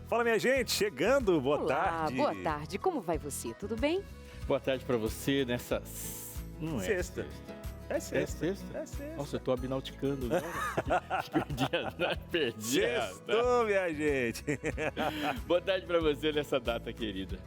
Fala, minha gente, chegando, boa Olá, tarde. boa tarde. Como vai você? Tudo bem? Boa tarde pra você nessa... Não é Sexta. É É sexta. sexta? É sexta. Nossa, eu tô abnauticando agora. perdi a... Sextou, minha gente. Boa tarde pra você nessa data querida.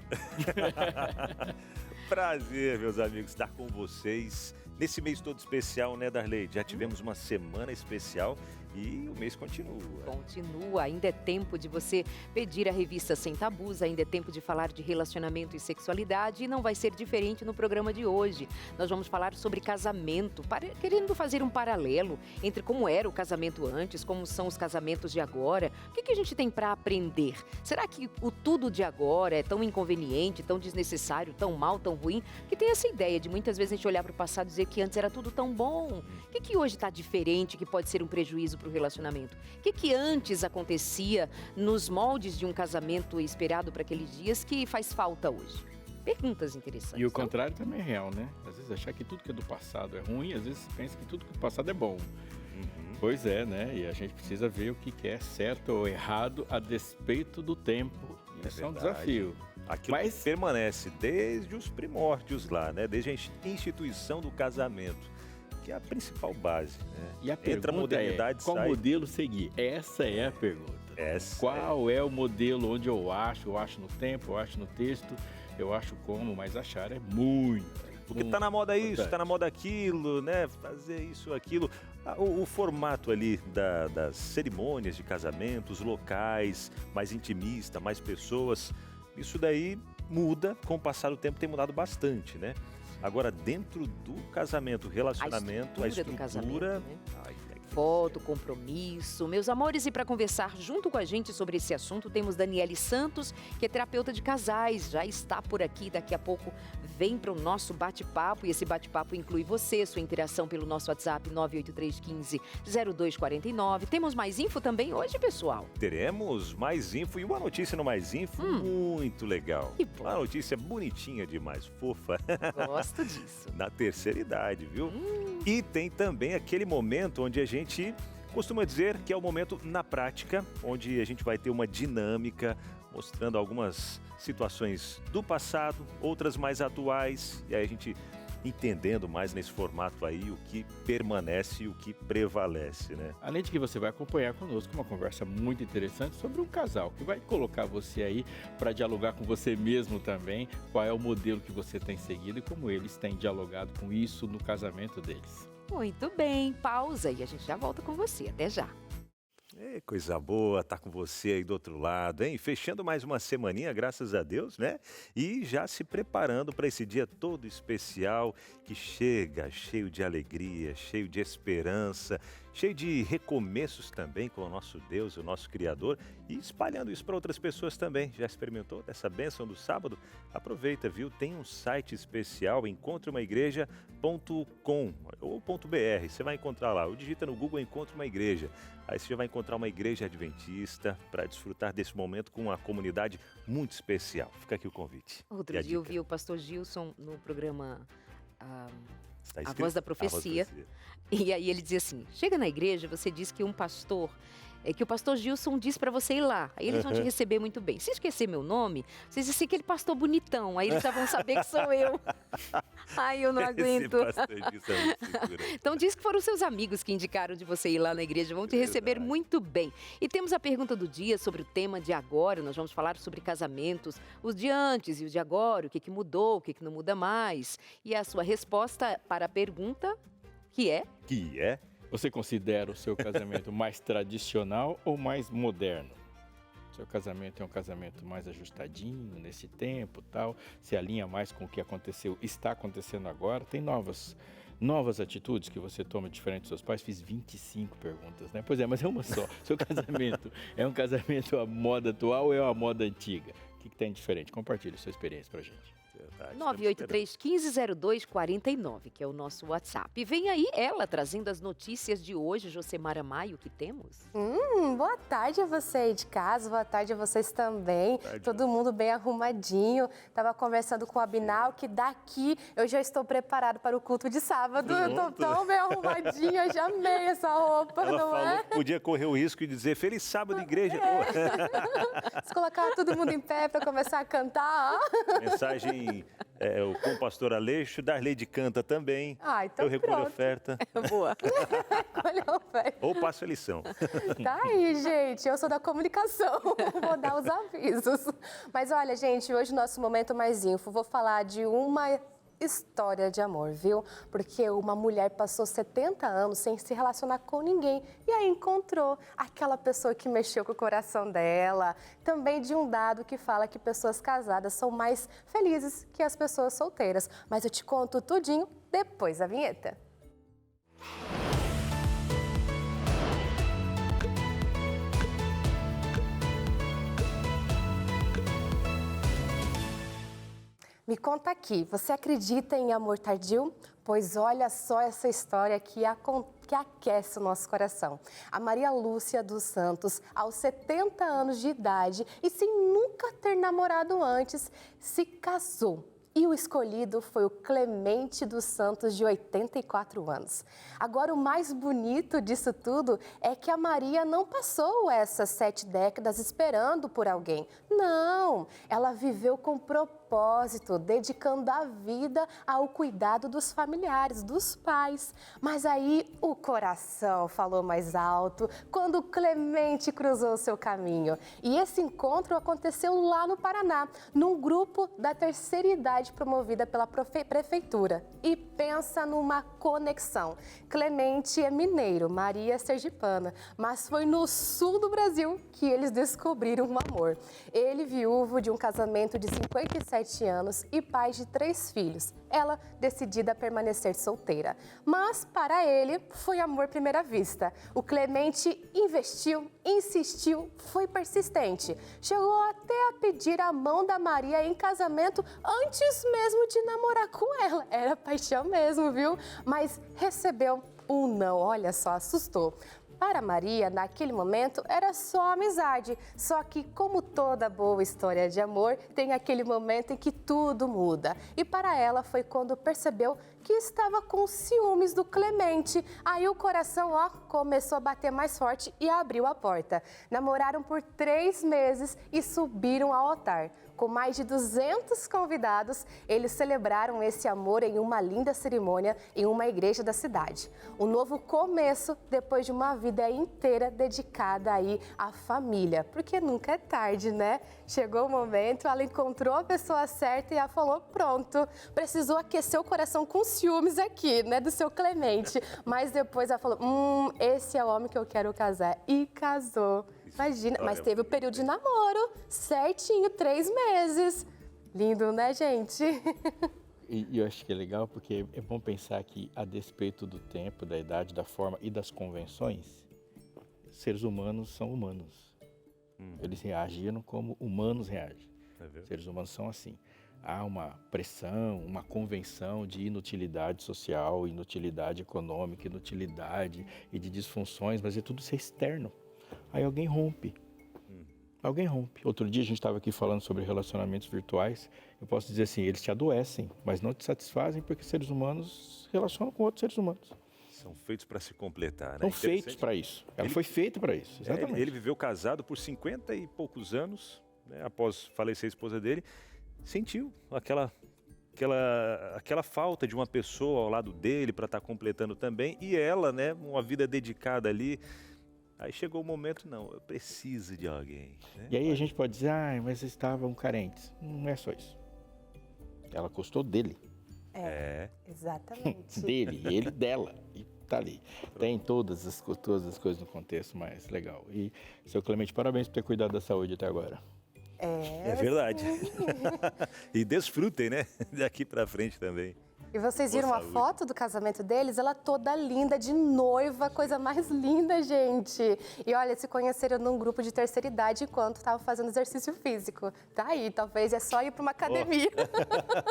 Prazer, meus amigos, estar com vocês nesse mês todo especial, né, Darley? Já tivemos uma semana especial e o mês continua. Continua, ainda é tempo de você pedir a revista Sem Tabus, ainda é tempo de falar de relacionamento e sexualidade e não vai ser diferente no programa de hoje. Nós vamos falar sobre casamento, querendo fazer um paralelo entre como era o casamento antes, como são os casamentos de agora. O que a gente tem para aprender? Será que o tudo de agora é tão inconveniente, tão desnecessário, tão mal, tão ruim, que tem essa ideia de muitas vezes a gente olhar para o passado e dizer que antes era tudo tão bom? O que hoje está diferente, que pode ser um prejuízo para o relacionamento? O que antes acontecia nos moldes de um casamento esperado para aqueles dias que faz falta hoje? Perguntas interessantes. E o contrário também é real, né? Às vezes achar que tudo que é do passado é ruim, às vezes pensa que tudo que é do passado é bom. Pois é, né? E a gente precisa ver o que é certo ou errado a despeito do tempo. Isso é um verdade. desafio. Aquilo que permanece desde os primórdios lá, né? Desde a instituição do casamento, que é a principal base, né? E a Entra a pergunta modernidade, é, qual sai... modelo seguir? Essa é a pergunta. Qual é o modelo onde eu acho no tempo, eu acho no texto, eu acho como, mas achar é muito. Porque tá na moda isso, importante. tá na moda aquilo, né? Fazer isso, aquilo. O formato ali das cerimônias de casamento, os locais, mais intimista, mais pessoas, isso daí muda, com o passar do tempo tem mudado bastante, né? Agora, dentro do casamento, relacionamento, a estrutura... do casamento, né? Ai, Foto, compromisso. Meus amores, e para conversar junto com a gente sobre esse assunto, temos Daniele Santos, que é terapeuta de casais, já está por aqui, daqui a pouco vem para o nosso bate-papo, e esse bate-papo inclui você, sua interação pelo nosso WhatsApp 98315-0249. Temos mais info também hoje, pessoal? Teremos mais info e uma notícia no Mais Info muito legal. Que bom. Uma notícia bonitinha demais, fofa. Gosto disso. Na terceira idade, viu? E tem também aquele momento onde a gente costuma dizer que é o momento na prática, onde a gente vai ter uma dinâmica, mostrando algumas situações do passado, outras mais atuais, e aí a gente entendendo mais nesse formato aí o que permanece e o que prevalece, né? Além de que você vai acompanhar conosco uma conversa muito interessante sobre um casal, que vai colocar você aí para dialogar com você mesmo também, qual é o modelo que você tem seguido e como eles têm dialogado com isso no casamento deles. Muito bem, pausa e a gente já volta com você. Até já. Coisa boa, tá com você aí do outro lado, hein? Fechando mais uma semaninha, graças a Deus, né? E já se preparando para esse dia todo especial que chega cheio de alegria, cheio de esperança, cheio de recomeços também com o nosso Deus, o nosso Criador, e espalhando isso para outras pessoas também. Já experimentou dessa bênção do sábado? Aproveita, viu? Tem um site especial, encontreumaigreja.com ou .br, você vai encontrar lá, ou digita no Google Encontre uma Igreja. Aí você já vai encontrar uma igreja adventista para desfrutar desse momento com uma comunidade muito especial. Fica aqui o convite. Outro dia eu vi o pastor Gilson no programa Está A escrito? Voz da Profecia. E aí ele dizia assim, chega na igreja, você diz que um pastor... que o pastor Gilson disse para você ir lá, aí eles vão te receber muito bem. Se esquecer meu nome, vocês dizem aquele pastor bonitão, aí eles já vão saber que sou eu. Ai, eu não aguento. Esse pastor Gilson é muito figura. Então diz que foram seus amigos que indicaram de você ir lá na igreja, vão te receber muito bem. E temos a pergunta do dia sobre o tema de agora, nós vamos falar sobre casamentos, os de antes e os de agora, o que mudou, o que não muda mais. E a sua resposta para a pergunta, que é? Que é? Você considera o seu casamento mais tradicional ou mais moderno? Seu casamento é um casamento mais ajustadinho nesse tempo, tal, se alinha mais com o que aconteceu, está acontecendo agora, tem novas atitudes que você toma diferente dos seus pais. Fiz 25 perguntas, né? Pois é, mas é uma só. Seu casamento é um casamento à moda atual ou é uma moda antiga? O que tem diferente? Compartilhe sua experiência pra gente. Verdade, estamos 983-1502-49, que é o nosso WhatsApp. E vem aí ela trazendo as notícias de hoje, Josemara Maio, que temos. Boa tarde a você aí de casa, boa tarde a vocês também. Tarde, Todo mundo bem arrumadinho. Tava conversando com o Abinal que daqui eu já estou preparado para o culto de sábado. Eu tô tão bem arrumadinha, eu já amei essa roupa, Ela não falou é? que podia correr o risco de dizer Feliz Sábado, igreja. Se colocar todo mundo em pé para começar a cantar, ó. Mensagem com o pastor Aleixo, Darleide canta também. Ah, então Eu recolho a pronto. oferta. Boa. Olha o pé. Ou passo a lição. Tá aí, gente. Eu sou da comunicação. Vou dar os avisos. Mas olha, gente, hoje nosso momento mais info. Vou falar de uma história de amor, viu? Porque uma mulher passou 70 anos sem se relacionar com ninguém e aí encontrou aquela pessoa que mexeu com o coração dela. Também de um dado que fala que pessoas casadas são mais felizes que as pessoas solteiras. Mas eu te conto tudinho depois da vinheta. Me conta aqui, você acredita em amor tardio? Pois olha só essa história que aquece o nosso coração. A Maria Lúcia dos Santos, aos 70 anos de idade e sem nunca ter namorado antes, se casou. E o escolhido foi o Clemente dos Santos, de 84 anos. Agora, o mais bonito disso tudo é que a Maria não passou essas 7 décadas esperando por alguém. Não, ela viveu com propósito, dedicando a vida ao cuidado dos familiares, dos pais. Mas aí o coração falou mais alto quando Clemente cruzou seu caminho. E esse encontro aconteceu lá no Paraná, num grupo da terceira idade promovida pela prefeitura. E pensa numa conexão. Clemente é mineiro, Maria é sergipana, mas foi no sul do Brasil que eles descobriram um amor. Ele, viúvo de um casamento de 57 anos e pai de 3 filhos. Ela, decidida a permanecer solteira. Mas, para ele, foi amor à primeira vista. O Clemente investiu, insistiu, foi persistente. Chegou até a pedir a mão da Maria em casamento antes mesmo de namorar com ela. Era paixão mesmo, viu? Mas recebeu um não, olha só, assustou. Para Maria, naquele momento, era só amizade. Só que, como toda boa história de amor, tem aquele momento em que tudo muda. E para ela foi quando percebeu que estava com ciúmes do Clemente. Aí o coração, começou a bater mais forte e abriu a porta. Namoraram por 3 meses e subiram ao altar. Com mais de 200 convidados, eles celebraram esse amor em uma linda cerimônia em uma igreja da cidade. Um novo começo depois de uma vida inteira dedicada aí à família. Porque nunca é tarde, né? Chegou o momento, ela encontrou a pessoa certa e ela falou, pronto. Precisou aquecer o coração com ciúmes aqui, né, do seu Clemente. Mas depois ela falou, esse é o homem que eu quero casar. E casou. Imagina, mas teve o período de namoro, certinho, 3 meses. Lindo, né, gente? E eu acho que é legal porque é bom pensar que, a despeito do tempo, da idade, da forma e das convenções, seres humanos são humanos. Eles reagiram como humanos reagem. Seres humanos são assim. Há uma pressão, uma convenção de inutilidade social, inutilidade econômica, inutilidade e de disfunções, mas é tudo isso é externo. Aí alguém rompe. Alguém rompe. Outro dia a gente estava aqui falando sobre relacionamentos virtuais. Eu posso dizer assim, eles te adoecem, mas não te satisfazem porque seres humanos se relacionam com outros seres humanos. São feitos para se completar, né? São feitos para isso. Ela foi feita para isso, exatamente. Ele viveu casado por 50 e poucos anos, né? Após falecer a esposa dele, sentiu aquela falta de uma pessoa ao lado dele para estar completando também. E ela, né, uma vida dedicada ali. Aí chegou o momento, não, eu preciso de alguém. Né? E aí a gente pode dizer, mas eles estavam carentes. Não é só isso. Ela gostou dele. Exatamente. Dele, ele dela. E tá ali. Tem todas as coisas no contexto mais legal. E, seu Clemente, parabéns por ter cuidado da saúde até agora. É verdade. E desfrutem, né? Daqui para frente também. E vocês Boa viram a saúde. foto do casamento deles? Ela toda linda, de noiva, coisa mais linda, gente. E olha, se conheceram num grupo de terceira idade enquanto estavam fazendo exercício físico. Tá aí, talvez é só ir para uma academia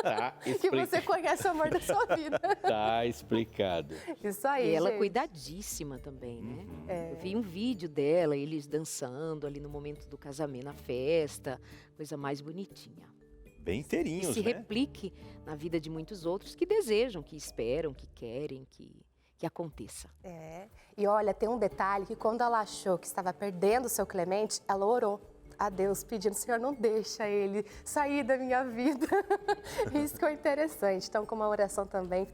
Tá que você conhece o amor da sua vida. Tá explicado. Isso aí, E ela gente. cuidadíssima também, né? É. Eu vi um vídeo dela, eles dançando ali no momento do casamento, na festa, coisa mais bonitinha. Bem E inteirinhos, se né? replique na vida de muitos outros que desejam, que esperam, que querem que aconteça. É. E olha, tem um detalhe que quando ela achou que estava perdendo o seu Clemente, ela orou a Deus pedindo: Senhor, não deixa ele sair da minha vida. Isso que é interessante. Então, como a oração também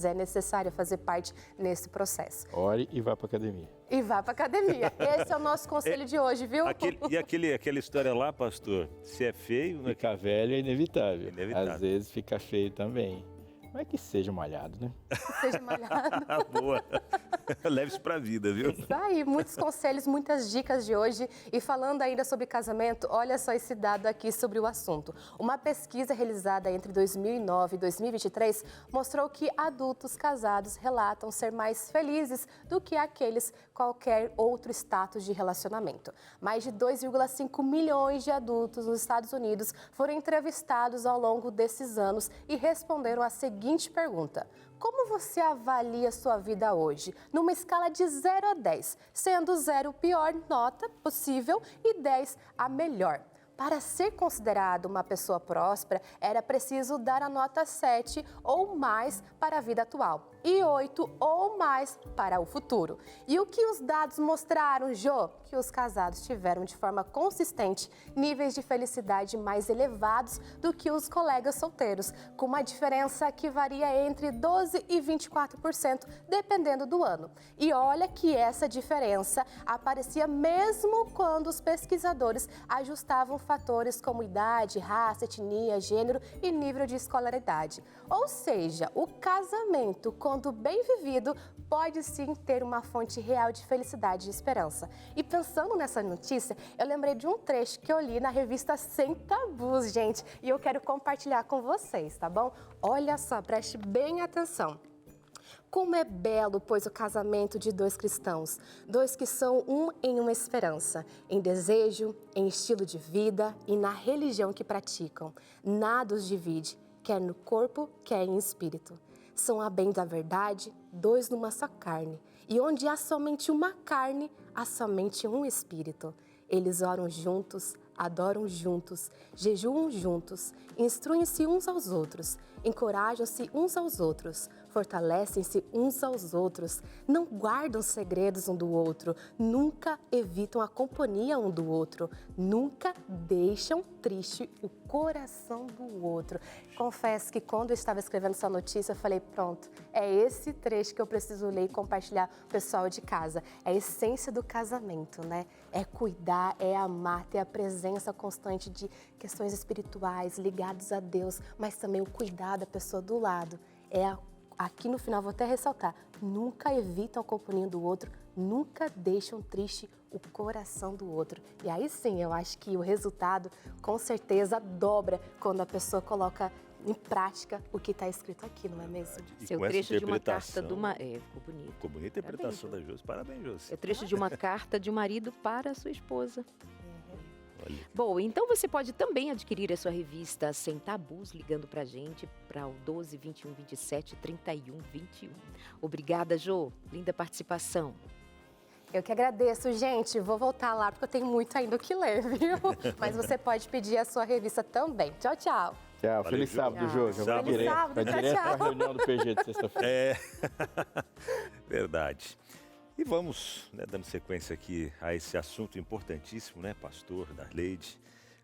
é necessária fazer parte nesse processo. Ore e vá para academia. E vá para academia. Esse é o nosso conselho de hoje, viu? Aquela história lá, pastor, se é feio, né? Ficar velho é inevitável. Inevitável. Às vezes fica feio também. Mas que seja malhado, né? Seja malhado. Boa. Leve isso pra vida, viu? Isso aí, muitos conselhos, muitas dicas de hoje. E falando ainda sobre casamento, olha só esse dado aqui sobre o assunto. Uma pesquisa realizada entre 2009 e 2023 mostrou que adultos casados relatam ser mais felizes do que aqueles qualquer outro status de relacionamento. Mais de 2,5 milhões de adultos nos Estados Unidos foram entrevistados ao longo desses anos e responderam a seguinte pergunta: como você avalia sua vida hoje? Numa escala de 0 a 10, sendo 0 pior nota possível e 10 a melhor. Para ser considerado uma pessoa próspera, era preciso dar a nota 7 ou mais para a vida atual e 8 ou mais para o futuro. E o que os dados mostraram, Jô? Que os casados tiveram de forma consistente níveis de felicidade mais elevados do que os colegas solteiros, com uma diferença que varia entre 12% e 24%, dependendo do ano. E olha que essa diferença aparecia mesmo quando os pesquisadores ajustavam fatores como idade, raça, etnia, gênero e nível de escolaridade. Ou seja, o casamento, quando bem vivido, pode sim ter uma fonte real de felicidade e esperança. E pensando nessa notícia, eu lembrei de um trecho que eu li na revista Sem Tabus, gente, e eu quero compartilhar com vocês, tá bom? Olha só, preste bem atenção. Como é belo, pois, o casamento de dois cristãos, dois que são um em uma esperança, em desejo, em estilo de vida e na religião que praticam. Nada os divide, quer no corpo, quer em espírito. São a bem da verdade, dois numa só carne. E onde há somente uma carne, há somente um espírito. Eles oram juntos, adoram juntos, jejuam juntos, instruem-se uns aos outros, encorajam-se uns aos outros, fortalecem-se uns aos outros, não guardam segredos um do outro, nunca evitam a companhia um do outro, nunca deixam triste o coração do outro. Confesso que quando eu estava escrevendo essa notícia, eu falei, pronto, é esse trecho que eu preciso ler e compartilhar com o pessoal de casa. É a essência do casamento, né? É cuidar, é amar, ter a presença constante de questões espirituais ligadas a Deus, mas também o cuidar da pessoa do lado. Aqui no final vou até ressaltar, nunca evitam a companhia do outro, nunca deixam triste o coração do outro. E aí sim, eu acho que o resultado com certeza dobra quando a pessoa coloca em prática o que está escrito aqui, não é mesmo? E Esse é o com essa trecho de uma carta interpretação- ficou bonito. Ficou bonita a interpretação da Josi. Parabéns, É Josi. o trecho de uma carta de um marido para a sua esposa. Olha. Bom, então você pode também adquirir a sua revista Sem Tabus, ligando pra gente para o 12 21 27 31 21. Obrigada, Jô. Linda participação. Eu que agradeço, gente. Vou voltar lá porque eu tenho muito ainda o que ler, viu? Mas você pode pedir a sua revista também. Tchau, tchau. Tchau, Valeu, feliz Jô. sábado, Jô. Já Sábado. vai direto, Sábado, vai tchau, direto tchau. para a reunião do PG de sexta-feira. É, verdade. E vamos, né, dando sequência aqui a esse assunto importantíssimo, né, pastor Darleide?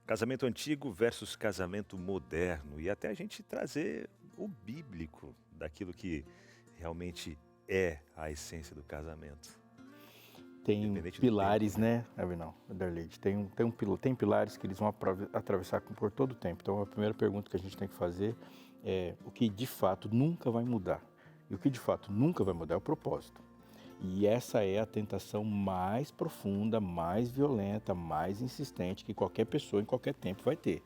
Casamento antigo versus casamento moderno. E até a gente trazer o bíblico daquilo que realmente é a essência do casamento. Tem Independente do pilares, tempo, né, Abinão, Darleide? Tem pilares que eles vão atravessar por todo o tempo. Então, a primeira pergunta que a gente tem que fazer é o que de fato nunca vai mudar. E o que de fato nunca vai mudar é o propósito. E essa é a tentação mais profunda, mais violenta, mais insistente que qualquer pessoa em qualquer tempo vai ter.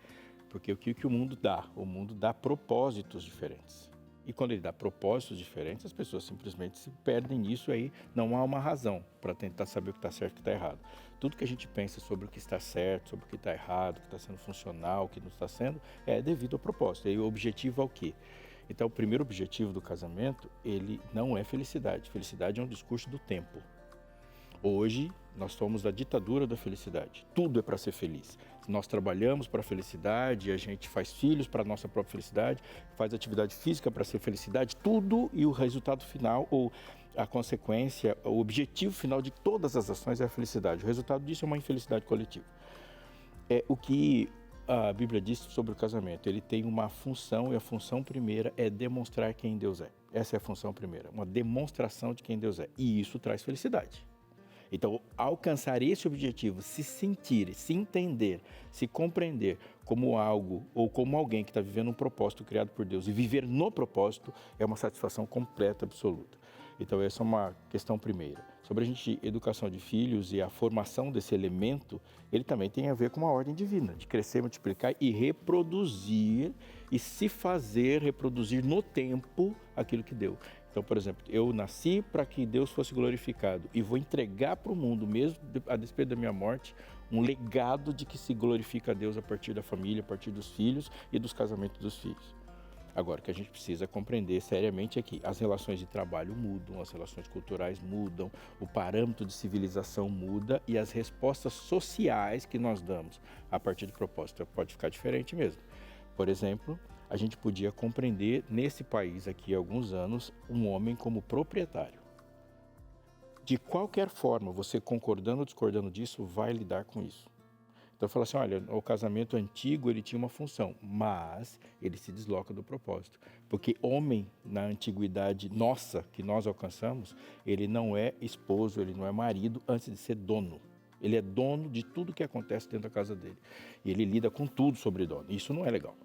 Porque o que o mundo dá? O mundo dá propósitos diferentes. E quando ele dá propósitos diferentes, as pessoas simplesmente se perdem nisso, aí não há uma razão para tentar saber o que está certo e o que está errado. Tudo que a gente pensa sobre o que está certo, sobre o que está errado, o que está sendo funcional, o que não está sendo, é devido ao propósito. E o objetivo é o quê? Então, o primeiro objetivo do casamento, ele não é felicidade. Felicidade é um discurso do tempo. Hoje, nós somos da ditadura da felicidade. Tudo é para ser feliz. Nós trabalhamos para a felicidade, a gente faz filhos para a nossa própria felicidade, faz atividade física para ser felicidade, tudo, e o resultado final, ou a consequência, o objetivo final de todas as ações é a felicidade. O resultado disso é uma infelicidade coletiva. É o que a Bíblia diz sobre o casamento. Ele tem uma função, e a função primeira é demonstrar quem Deus é. Essa é a função primeira, uma demonstração de quem Deus é. E isso traz felicidade. Então, alcançar esse objetivo, se sentir, se entender, se compreender como algo ou como alguém que está vivendo um propósito criado por Deus e viver no propósito é uma satisfação completa, absoluta. Então, essa é uma questão primeira. Sobre a educação de filhos e a formação desse elemento, ele também tem a ver com uma ordem divina, de crescer, multiplicar e reproduzir e se fazer reproduzir no tempo aquilo que deu. Então, por exemplo, eu nasci para que Deus fosse glorificado e vou entregar para o mundo, mesmo a despeito da minha morte, um legado de que se glorifica a Deus a partir da família, a partir dos filhos e dos casamentos dos filhos. Agora, o que a gente precisa compreender seriamente é que as relações de trabalho mudam, as relações culturais mudam, o parâmetro de civilização muda e as respostas sociais que nós damos a partir do propósito pode ficar diferente mesmo. Por exemplo, a gente podia compreender nesse país aqui há alguns anos um homem como proprietário. De qualquer forma, você concordando ou discordando disso, vai lidar com isso. Então eu falo assim, olha, o casamento antigo ele tinha uma função, mas ele se desloca do propósito. Porque homem, na antiguidade nossa, que nós alcançamos, ele não é esposo, ele não é marido antes de ser dono. Ele é dono de tudo que acontece dentro da casa dele. E ele lida com tudo sobre dono. Isso não é legal.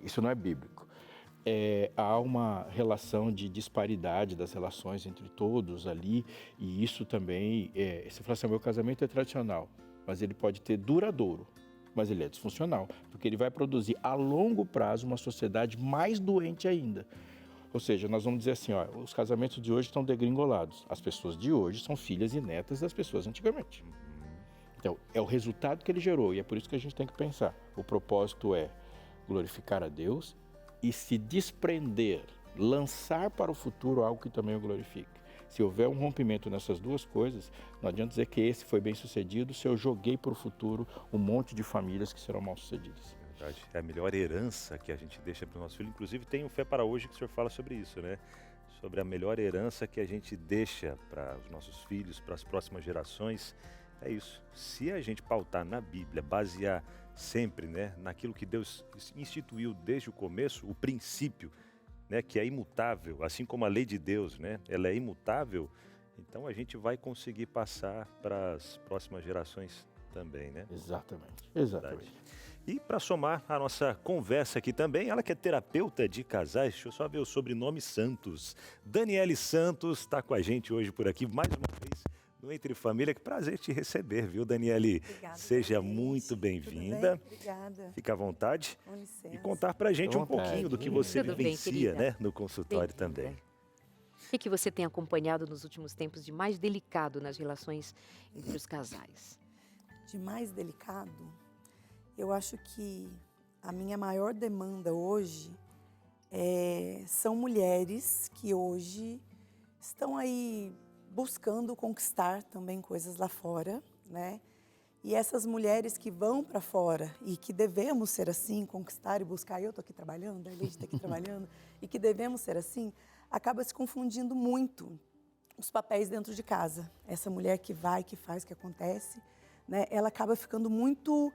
Isso não é bíblico. Há uma relação de disparidade das relações entre todos ali, e isso também, você fala assim, meu casamento é tradicional, mas ele pode ter duradouro, mas ele é disfuncional, porque ele vai produzir a longo prazo uma sociedade mais doente ainda. Ou seja, nós vamos dizer assim, ó, os casamentos de hoje estão degringolados, as pessoas de hoje são filhas e netas das pessoas antigamente. Então, é o resultado que ele gerou, e é por isso que a gente tem que pensar. O propósito é glorificar a Deus e se desprender, lançar para o futuro algo que também o glorifique. Se houver um rompimento nessas duas coisas, não adianta dizer que esse foi bem sucedido se eu joguei para o futuro um monte de famílias que serão mal sucedidas. Verdade. É a melhor herança que a gente deixa para o nosso filho. Inclusive tem o Fé para Hoje que o senhor fala sobre isso, né? Sobre a melhor herança que a gente deixa para os nossos filhos, para as próximas gerações. É isso. Se a gente pautar na Bíblia, basear sempre, né, naquilo que Deus instituiu desde o começo, o princípio, né, que é imutável, assim como a lei de Deus, né, ela é imutável, então a gente vai conseguir passar para as próximas gerações também, né? Exatamente, exatamente. E para somar a nossa conversa aqui também, ela que é terapeuta de casais, deixa eu só ver o sobrenome Santos. Daniele Santos está com a gente hoje por aqui, mais uma vez, no Entre Família. Que prazer te receber, viu, Daniele? Obrigada, seja gente. muito bem-vinda. Obrigada. Fica à vontade. Com licença. E contar pra gente um pouquinho do que você Tudo bem, vivencia, querida? né, no consultório também. O que você tem acompanhado nos últimos tempos de mais delicado nas relações entre os casais? De mais delicado, eu acho que a minha maior demanda hoje são mulheres que hoje estão aí buscando conquistar também coisas lá fora, né? E essas mulheres que vão para fora e que devemos ser assim, conquistar e buscar, eu estou aqui trabalhando, a Leide está aqui trabalhando, e que devemos ser assim, acaba se confundindo muito os papéis dentro de casa. Essa mulher que vai, que faz, que acontece, né? Ela acaba ficando muito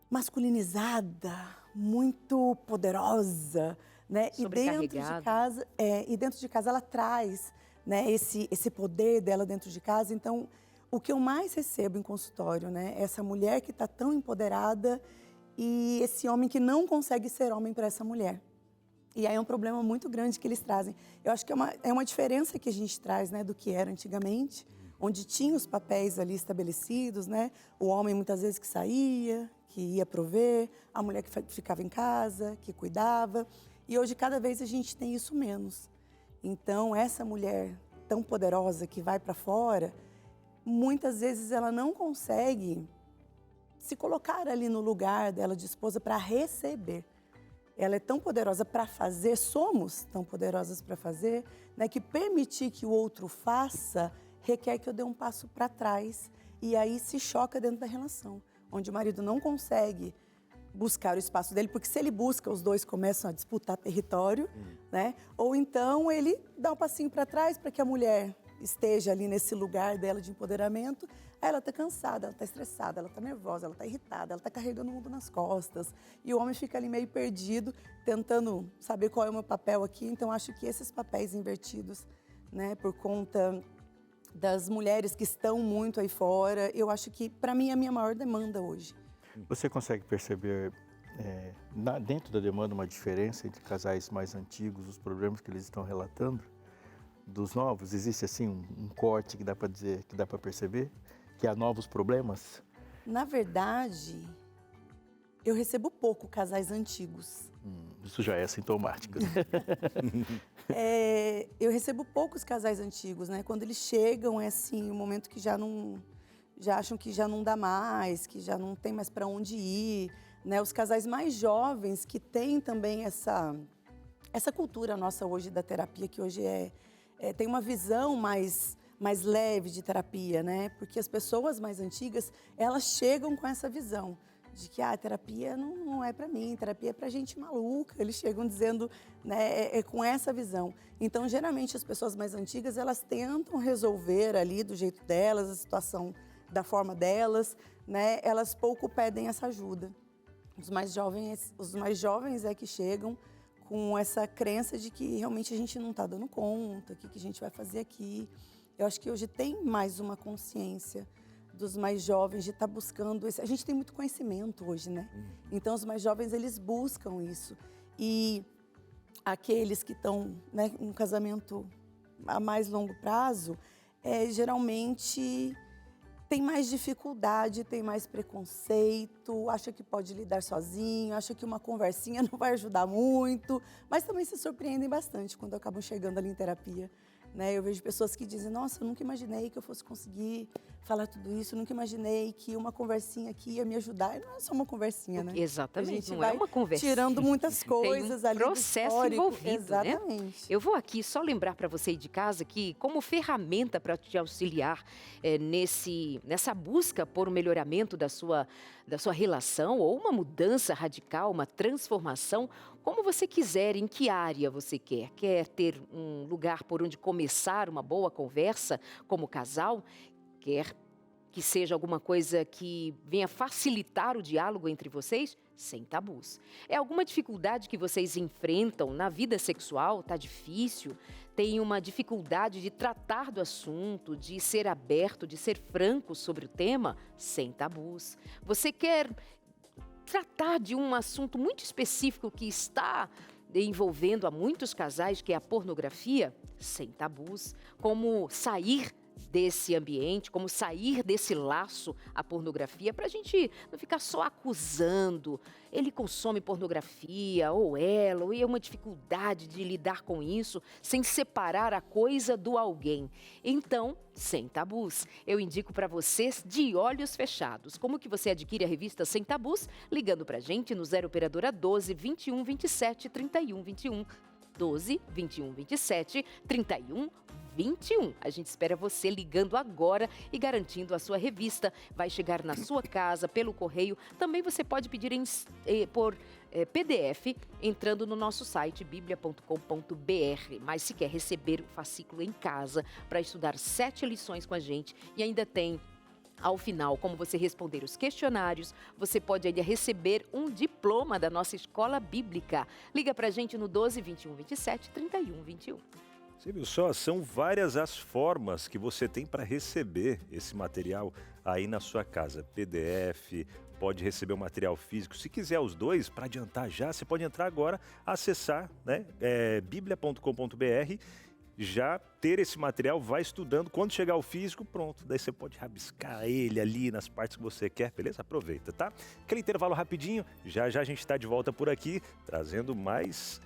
masculinizada, muito poderosa, né? E dentro de casa ela traz, né, esse poder dela dentro de casa. Então, o que eu mais recebo em consultório, né, é essa mulher que está tão empoderada e esse homem que não consegue ser homem para essa mulher. E aí é um problema muito grande que eles trazem. Eu acho que é uma diferença que a gente traz, né, do que era antigamente, onde tinha os papéis ali estabelecidos, né? O homem muitas vezes que saía, que ia prover, a mulher que ficava em casa, que cuidava. E hoje, cada vez, a gente tem isso menos. Então, essa mulher tão poderosa que vai para fora, muitas vezes ela não consegue se colocar ali no lugar dela de esposa para receber. Ela é tão poderosa para fazer, somos tão poderosas para fazer, né, que permitir que o outro faça requer que eu dê um passo para trás e aí se choca dentro da relação, onde o marido não consegue buscar o espaço dele, porque se ele busca, os dois começam a disputar território, né? Ou então ele dá um passinho para trás para que a mulher esteja ali nesse lugar dela de empoderamento. Aí ela está cansada, ela está estressada, ela está nervosa, ela está irritada, ela está carregando o mundo nas costas. E o homem fica ali meio perdido, tentando saber qual é o meu papel aqui. Então, acho que esses papéis invertidos, né, por conta das mulheres que estão muito aí fora, eu acho que, para mim, é a minha maior demanda hoje. Você consegue perceber dentro da demanda uma diferença entre casais mais antigos, os problemas que eles estão relatando, dos novos? Existe assim um corte que dá para dizer, que dá para perceber? Que há novos problemas? Na verdade, eu recebo pouco casais antigos. Isso já é sintomático. Eu recebo poucos casais antigos, né? Quando eles chegam, é assim, um momento que já acham que já não dá mais, que já não tem mais para onde ir, né? Os casais mais jovens que têm também essa cultura nossa hoje da terapia, que hoje tem uma visão mais leve de terapia, né? Porque as pessoas mais antigas, elas chegam com essa visão de que a terapia não é para mim, terapia é para gente maluca. Eles chegam dizendo, né, com essa visão. Então, geralmente, as pessoas mais antigas, elas tentam resolver ali do jeito delas, a situação da forma delas, né? Elas pouco pedem essa ajuda. Os mais jovens é que chegam com essa crença de que realmente a gente não está dando conta, o que a gente vai fazer aqui. Eu acho que hoje tem mais uma consciência dos mais jovens de estar buscando a gente tem muito conhecimento hoje, né? Então, os mais jovens, eles buscam isso. E aqueles que estão, né, em um casamento a mais longo prazo, geralmente tem mais dificuldade, tem mais preconceito, acha que pode lidar sozinho, acha que uma conversinha não vai ajudar muito, mas também se surpreendem bastante quando acabam chegando ali em terapia. Né? Eu vejo pessoas que dizem, nossa, eu nunca imaginei que eu fosse conseguir falar tudo isso, eu nunca imaginei que uma conversinha aqui ia me ajudar. E não é só uma conversinha, né? Exatamente, não vai é uma conversinha. tirando muitas coisas tem um ali processo do histórico. envolvido, Exatamente. Né? Eu vou aqui só lembrar para você aí de casa que, como ferramenta para te auxiliar nessa busca por um melhoramento da sua relação ou uma mudança radical, uma transformação, como você quiser, em que área você quer. Quer ter um lugar por onde começar uma boa conversa como casal? Quer que seja alguma coisa que venha facilitar o diálogo entre vocês? Sem tabus. É alguma dificuldade que vocês enfrentam na vida sexual? Tá difícil? Tem uma dificuldade de tratar do assunto, de ser aberto, de ser franco sobre o tema? Sem tabus. Você quer tratar de um assunto muito específico que está envolvendo a muitos casais, que é a pornografia? Sem tabus. Como sair desse ambiente, como sair desse laço à pornografia, para a gente não ficar só acusando. Ele consome pornografia, ou ela, ou é uma dificuldade de lidar com isso, sem separar a coisa do alguém. Então, Sem Tabus, eu indico para vocês de olhos fechados. Como que você adquire a revista Sem Tabus? Ligando para a gente no 0 operadora 12 21 27 31 21. 12 21 27 31 21. A gente espera você ligando agora e garantindo a sua revista. Vai chegar na sua casa, pelo correio. Também você pode pedir por PDF entrando no nosso site biblia.com.br. Mas se quer receber o fascículo em casa para estudar 7 lições com a gente e ainda tem ao final, como você responder os questionários, você pode ainda receber um diploma da nossa escola bíblica. Liga pra gente no 12 21 27 31 21. Você viu só? São várias as formas que você tem para receber esse material aí na sua casa. PDF, pode receber o material físico. Se quiser os dois, para adiantar já, você pode entrar agora, acessar, né, biblia.com.br, já ter esse material, vai estudando. Quando chegar o físico, pronto. Daí você pode rabiscar ele ali nas partes que você quer, beleza? Aproveita, tá? Aquele intervalo rapidinho, já já a gente está de volta por aqui, trazendo mais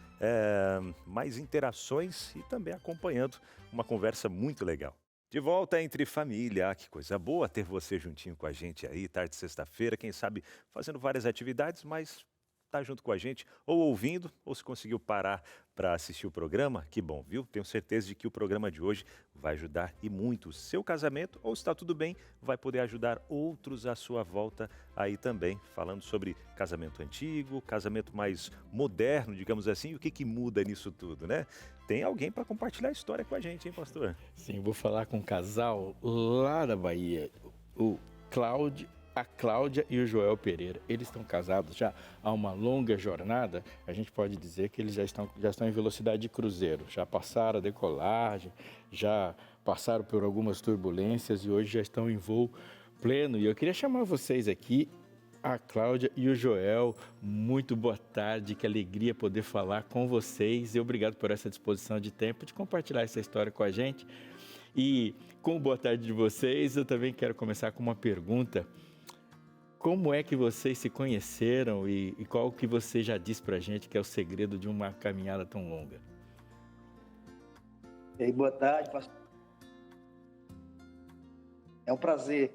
mais interações e também acompanhando uma conversa muito legal. De volta entre família, que coisa boa ter você juntinho com a gente aí, tarde de sexta-feira, quem sabe fazendo várias atividades, mas tá junto com a gente, ou ouvindo, ou se conseguiu parar para assistir o programa, que bom, viu? Tenho certeza de que o programa de hoje vai ajudar e muito o seu casamento, ou se está tudo bem, vai poder ajudar outros à sua volta aí também, falando sobre casamento antigo, casamento mais moderno, digamos assim, e o que muda nisso tudo, né? Tem alguém para compartilhar a história com a gente, hein, pastor? Sim, vou falar com um casal lá da Bahia, a Cláudia e o Joel Pereira. Eles estão casados já há uma longa jornada. A gente pode dizer que eles já estão em velocidade de cruzeiro. Já passaram a decolagem, já passaram por algumas turbulências e hoje já estão em voo pleno. E eu queria chamar vocês aqui, a Cláudia e o Joel. Muito boa tarde, que alegria poder falar com vocês. E obrigado por essa disposição de tempo de compartilhar essa história com a gente. E com o boa tarde de vocês, eu também quero começar com uma pergunta. Como é que vocês se conheceram e qual que você já disse pra gente que é o segredo de uma caminhada tão longa? E aí, boa tarde, pastor. É um prazer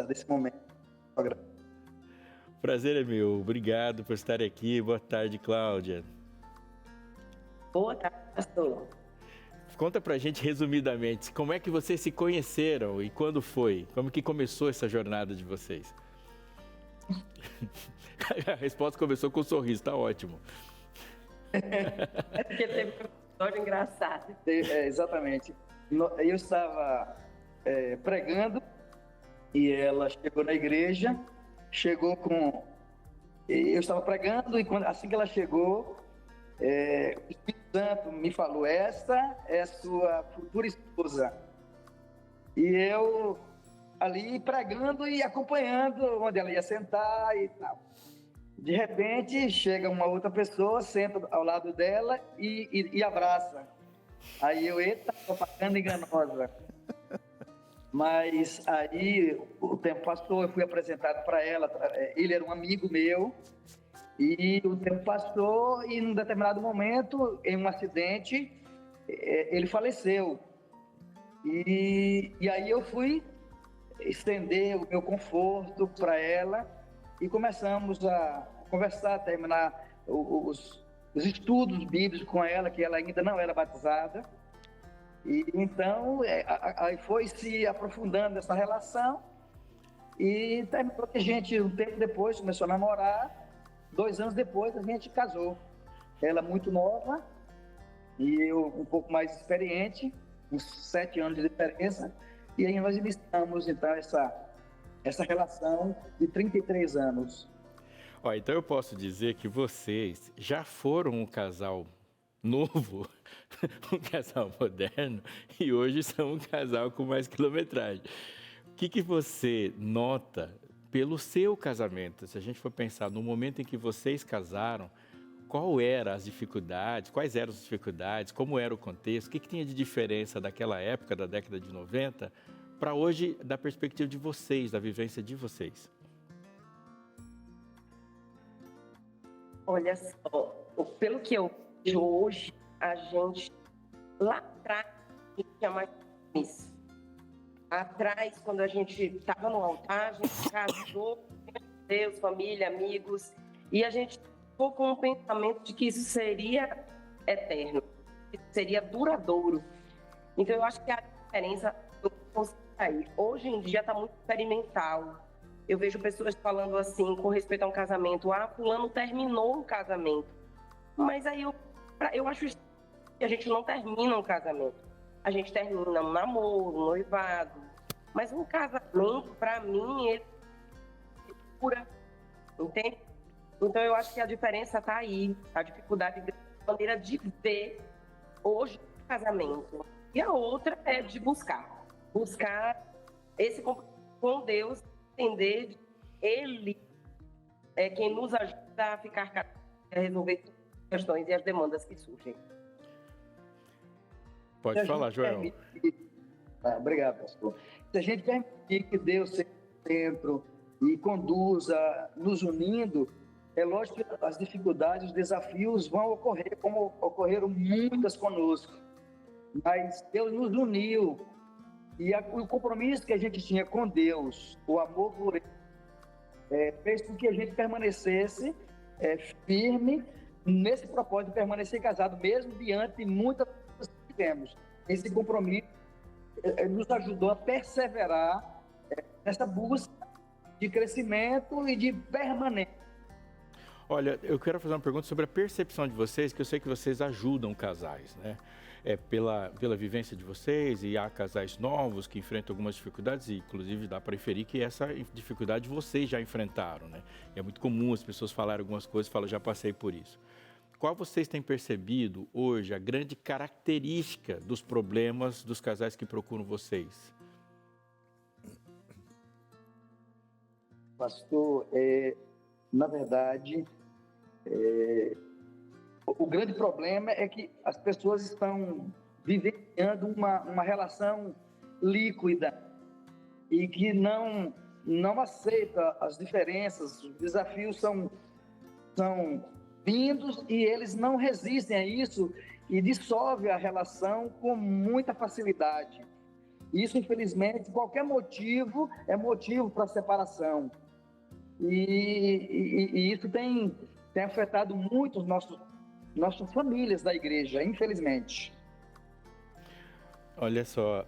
desse momento. Prazer é meu. Obrigado por estar aqui. Boa tarde, Cláudia. Boa tarde, pastor. Conta pra gente resumidamente, como é que vocês se conheceram e quando foi? Como que começou essa jornada de vocês? A resposta começou com um sorriso, tá ótimo. É porque teve uma história engraçada. Exatamente. Eu estava pregando e ela chegou na igreja, eu estava pregando e assim que ela chegou, o Espírito Santo me falou, esta é sua futura esposa. E eu ali pregando e acompanhando onde ela ia sentar e tal. De repente chega uma outra pessoa, senta ao lado dela e abraça. Aí eu, eita, propaganda enganosa. Mas aí o tempo passou, eu fui apresentado para ela, ele era um amigo meu. E o tempo passou e, num determinado momento, em um acidente, ele faleceu. E aí eu fui estender o meu conforto para ela e começamos a conversar, terminar os estudos bíblicos com ela, que ela ainda não era batizada. E então, aí foi se aprofundando essa relação e terminou que a gente, um tempo depois, começou a namorar. 2 anos depois a gente casou. Ela muito nova e eu um pouco mais experiente, uns 7 anos de diferença. E aí nós iniciamos então essa relação de 33 anos. Então eu posso dizer que vocês já foram um casal novo, um casal moderno e hoje são um casal com mais quilometragem. O que você nota pelo seu casamento? Se a gente for pensar no momento em que vocês casaram, quais eram as dificuldades, como era o contexto, o que tinha de diferença daquela época, da década de 90, para hoje, da perspectiva de vocês, da vivência de vocês? Olha só, pelo que eu vejo hoje, a gente, lá atrás, a gente tinha mais isso. Atrás, quando a gente estava no altar, a gente casou, Deus, família, amigos, e a gente ficou com o pensamento de que isso seria eterno, que isso seria duradouro. Então, eu acho que a diferença eu consigo aí. Hoje em dia está muito experimental. Eu vejo pessoas falando assim, com respeito a um casamento, fulano terminou o casamento. Mas aí eu acho que a gente não termina um casamento. A gente termina um namoro, um noivado. Mas um casamento, para mim, ele dura, entende? Então, eu acho que a diferença está aí. A dificuldade, a maneira de ver hoje o casamento. E a outra é de buscar esse compromisso com Deus, entender que Ele é quem nos ajuda a ficar capaz de resolver as questões e as demandas que surgem. Pode falar, Joel. Obrigado, pastor. Se a gente permitir que Deus seja o centro e conduza, nos unindo, É lógico que as dificuldades, os desafios vão ocorrer, como ocorreram muitas conosco. Mas Deus nos uniu. E o compromisso que a gente tinha com Deus, o amor por Ele, fez com que a gente permanecesse firme nesse propósito de permanecer casado, mesmo diante de muitas coisas que tivemos. Esse compromisso nos ajudou a perseverar nessa busca de crescimento e de permanência. Olha, eu quero fazer uma pergunta sobre a percepção de vocês, que eu sei que vocês ajudam casais, né? Pela vivência de vocês, e há casais novos que enfrentam algumas dificuldades, e inclusive dá para inferir que essa dificuldade vocês já enfrentaram, né? E é muito comum as pessoas falarem algumas coisas e falam, já passei por isso. Qual vocês têm percebido hoje a grande característica dos problemas dos casais que procuram vocês? Pastor, na verdade, o grande problema é que as pessoas estão vivenciando uma relação líquida e que não aceita as diferenças, os desafios são vindos e eles não resistem a isso e dissolve a relação com muita facilidade. Isso, infelizmente, qualquer motivo é motivo para separação. E isso tem afetado muito nossas famílias da igreja, infelizmente. Olha só,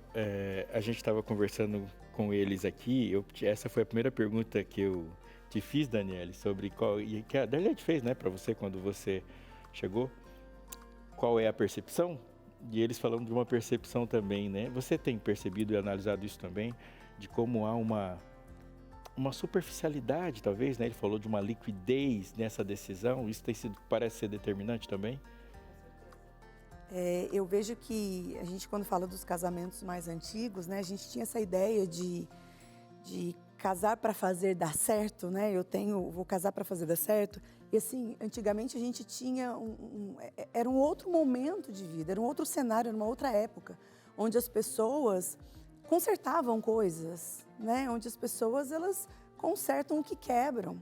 a gente estava conversando com eles aqui, essa foi a primeira pergunta que eu te fiz, Daniele, sobre e que a Daniele fez, né, para você quando você chegou, qual é a percepção? E eles falando de uma percepção também, né? Você tem percebido e analisado isso também, de como há uma superficialidade, talvez, né? Ele falou de uma liquidez nessa decisão, isso parece ser determinante também? Eu vejo que a gente, quando fala dos casamentos mais antigos, né, a gente tinha essa ideia de casar para fazer dar certo, né? Vou casar para fazer dar certo. E assim, antigamente a gente tinha era um outro momento de vida, era um outro cenário, era uma outra época, onde as pessoas consertavam coisas, né? Onde as pessoas, elas consertam o que quebram.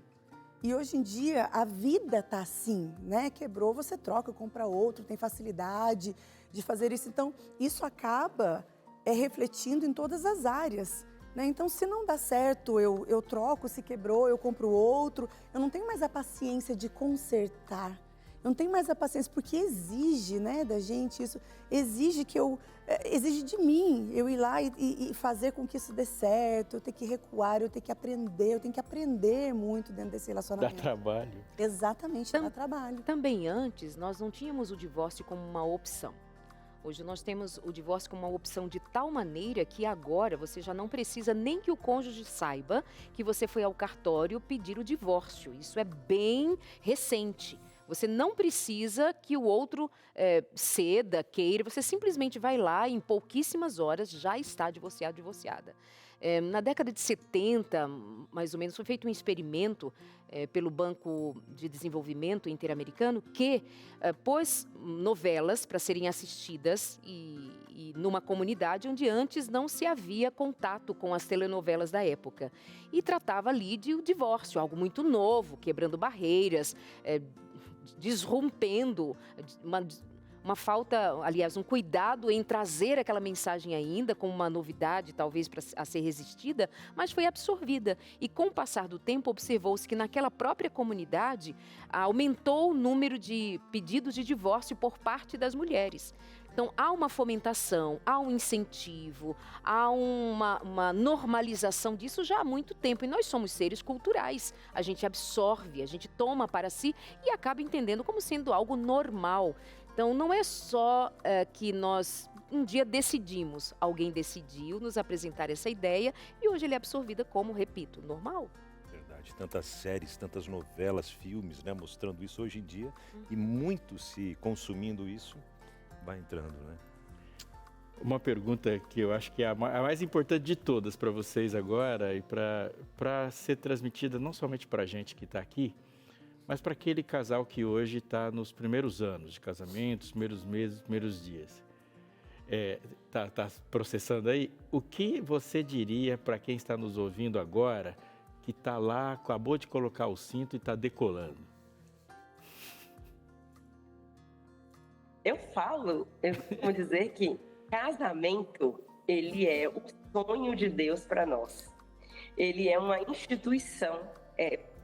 E hoje em dia a vida tá assim, né? Quebrou, você troca, compra outro, tem facilidade de fazer isso. Então, isso acaba refletindo em todas as áreas, né? Então, se não dá certo, eu troco, se quebrou, eu compro outro. Eu não tenho mais a paciência de consertar. Eu não tenho mais a paciência, porque exige, né, da gente isso. Exige exige de mim eu ir lá e fazer com que isso dê certo. Eu tenho que recuar, eu tenho que aprender, eu tenho que aprender muito dentro desse relacionamento. Dá trabalho. Exatamente, dá trabalho. Também antes, nós não tínhamos o divórcio como uma opção. Hoje nós temos o divórcio como uma opção de tal maneira que agora você já não precisa nem que o cônjuge saiba que você foi ao cartório pedir o divórcio. Isso é bem recente. Você não precisa que o outro ceda, queira, você simplesmente vai lá e em pouquíssimas horas já está divorciado, divorciada. Na década de 70, mais ou menos, foi feito um experimento pelo Banco de Desenvolvimento Interamericano que pôs novelas para serem assistidas e numa comunidade onde antes não se havia contato com as telenovelas da época. E tratava ali de divórcio, algo muito novo, quebrando barreiras, desrompendo uma falta, aliás, um cuidado em trazer aquela mensagem ainda como uma novidade, talvez a ser resistida, mas foi absorvida. E com o passar do tempo, observou-se que naquela própria comunidade aumentou o número de pedidos de divórcio por parte das mulheres. Então, há uma fomentação, há um incentivo, há uma normalização disso já há muito tempo. E nós somos seres culturais. A gente absorve, a gente toma para si e acaba entendendo como sendo algo normal. Então, não é só que nós um dia decidimos, alguém decidiu nos apresentar essa ideia e hoje ele é absorvida como, repito, normal. Verdade, tantas séries, tantas novelas, filmes, né, mostrando isso hoje em dia e muito se consumindo isso. Vai entrando, né? Uma pergunta que eu acho que é a mais importante de todas para vocês agora e para ser transmitida não somente para a gente que está aqui, mas para aquele casal que hoje está nos primeiros anos de casamento, os primeiros meses, os primeiros dias. Tá processando aí? O que você diria para quem está nos ouvindo agora, que está lá, acabou de colocar o cinto e está decolando? eu costumo dizer que casamento, ele é o sonho de Deus para nós. Ele é uma instituição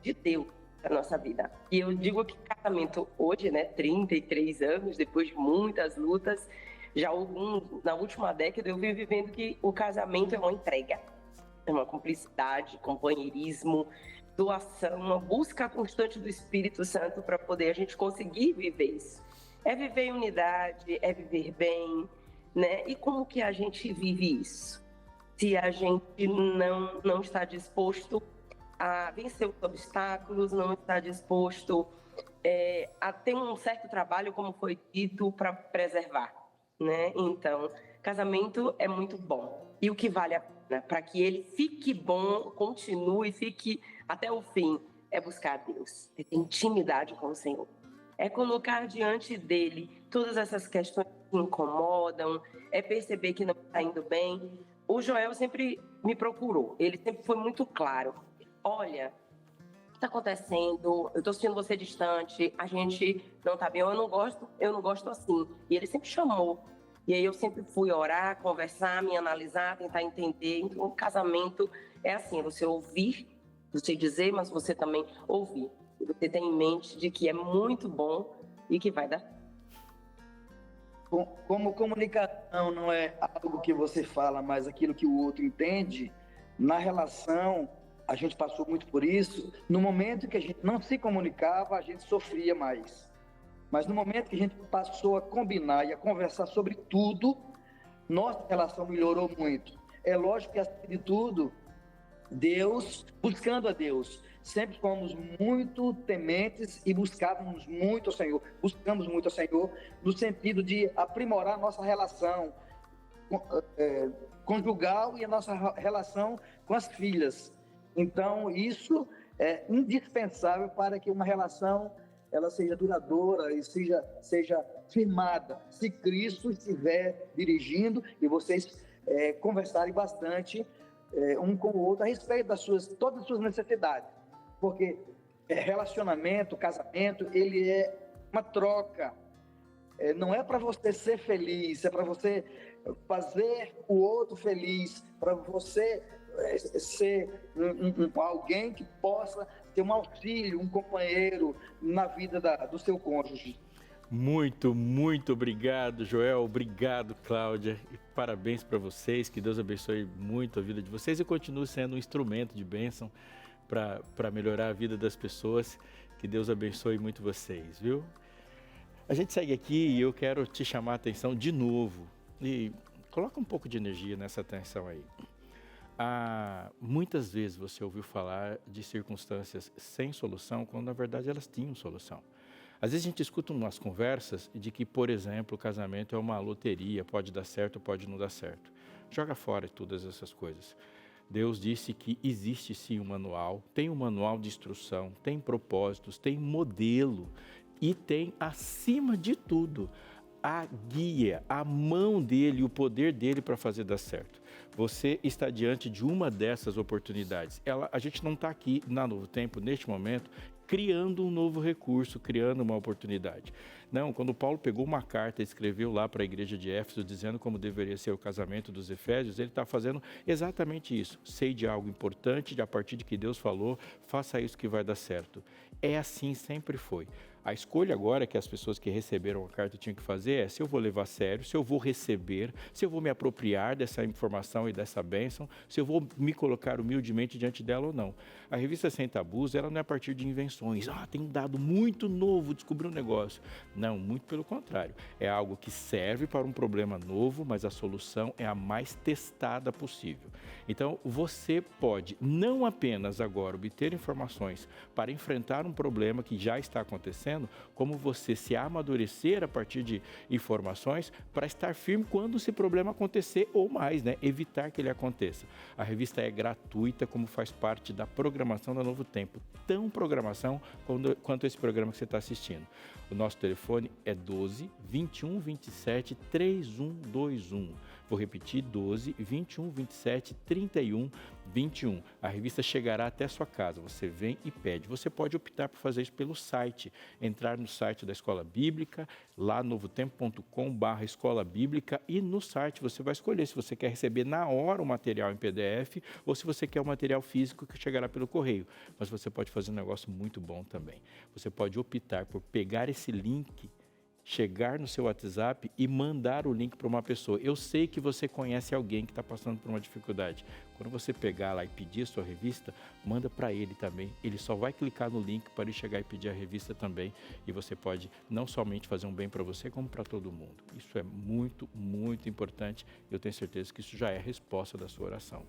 de Deus para nossa vida. E eu digo que casamento hoje, né, 33 anos, depois de muitas lutas, na última década eu venho vivendo que o casamento é uma entrega, é uma cumplicidade, companheirismo, doação, uma busca constante do Espírito Santo para poder a gente conseguir viver isso. É viver em unidade, é viver bem, né? E como que a gente vive isso? Se a gente não está disposto a vencer os obstáculos, não está disposto a ter um certo trabalho, como foi dito, para preservar, né? Então, casamento é muito bom. E o que vale a pena para que ele fique bom, continue, fique até o fim, é buscar a Deus, é ter intimidade com o Senhor. É colocar diante dele todas essas questões que incomodam, é perceber que não está indo bem. O Joel sempre me procurou, ele sempre foi muito claro. Olha, o que está acontecendo? Eu estou sentindo você distante, a gente não está bem, eu não gosto assim. E ele sempre chamou. E aí eu sempre fui orar, conversar, me analisar, tentar entender. Então, o casamento é assim, você ouvir, você dizer, mas você também ouvir. Você tem em mente de que é muito bom e que vai dar. Como comunicação não é algo que você fala, mas aquilo que o outro entende, na relação, a gente passou muito por isso. No momento que a gente não se comunicava, a gente sofria mais. Mas no momento que a gente passou a combinar e a conversar sobre tudo, nossa relação melhorou muito. É lógico que, acima de tudo, buscando a Deus, sempre fomos muito tementes e buscamos muito ao Senhor, no sentido de aprimorar a nossa relação conjugal e a nossa relação com as filhas. Então, isso é indispensável para que uma relação ela seja duradoura e seja firmada. Se Cristo estiver dirigindo e vocês conversarem bastante um com o outro a respeito todas as suas necessidades. Porque relacionamento, casamento, ele é uma troca. Não é para você ser feliz, é para você fazer o outro feliz, para você ser alguém que possa ter um auxílio, um companheiro na vida do seu cônjuge. Muito, muito obrigado, Joel. Obrigado, Cláudia. E parabéns para vocês. Que Deus abençoe muito a vida de vocês e continue sendo um instrumento de bênção para melhorar a vida das pessoas. Que Deus abençoe muito vocês, viu? A gente segue aqui e eu quero te chamar a atenção de novo. E coloca um pouco de energia nessa atenção aí. Muitas vezes você ouviu falar de circunstâncias sem solução, quando na verdade elas tinham solução. Às vezes a gente escuta umas conversas de que, por exemplo, o casamento é uma loteria, pode dar certo, pode não dar certo. Joga fora todas essas coisas. Deus disse que existe sim um manual, tem um manual de instrução, tem propósitos, tem modelo e tem, acima de tudo, a guia, a mão dele, o poder dele para fazer dar certo. Você está diante de uma dessas oportunidades. A gente não está aqui na Novo Tempo, neste momento, criando um novo recurso, criando uma oportunidade. Não, quando Paulo pegou uma carta e escreveu lá para a igreja de Éfeso, dizendo como deveria ser o casamento dos Efésios, ele está fazendo exatamente isso. Sei de algo importante, a partir de que Deus falou, faça isso que vai dar certo. É assim, sempre foi. A escolha agora que as pessoas que receberam a carta tinham que fazer é se eu vou levar a sério, se eu vou receber, se eu vou me apropriar dessa informação e dessa bênção, se eu vou me colocar humildemente diante dela ou não. A revista Sem Tabus, ela não é a partir de invenções. Tem um dado muito novo, descobri um negócio. Não, muito pelo contrário. É algo que serve para um problema novo, mas a solução é a mais testada possível. Então, você pode não apenas agora obter informações para enfrentar um problema que já está acontecendo, como você se amadurecer a partir de informações para estar firme quando esse problema acontecer ou mais, né? Evitar que ele aconteça. A revista é gratuita, como faz parte da programação da Novo Tempo. Tão programação quanto esse programa que você está assistindo. O nosso telefone é 12 21 27 3121. Vou repetir, 12 21 27 31 21. A revista chegará até a sua casa, você vem e pede. Você pode optar por fazer isso pelo site, entrar no site da Escola Bíblica, lá novotempo.com/Escola Bíblica, e no site você vai escolher se você quer receber na hora o material em PDF ou se você quer o material físico que chegará pelo correio. Mas você pode fazer um negócio muito bom também. Você pode optar por pegar esse link, chegar no seu WhatsApp e mandar o link para uma pessoa. Eu sei que você conhece alguém que está passando por uma dificuldade. Quando você pegar lá e pedir a sua revista, manda para ele também. Ele só vai clicar no link para ele chegar e pedir a revista também. E você pode não somente fazer um bem para você, como para todo mundo. Isso é muito, muito importante. Eu tenho certeza que isso já é a resposta da sua oração.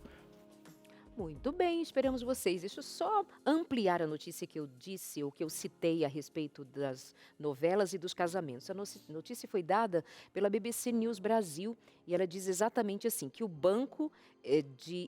Muito bem, esperamos vocês. Deixa eu só ampliar a notícia que eu disse, ou que eu citei a respeito das novelas e dos casamentos. A notícia foi dada pela BBC News Brasil e ela diz exatamente assim, que o Banco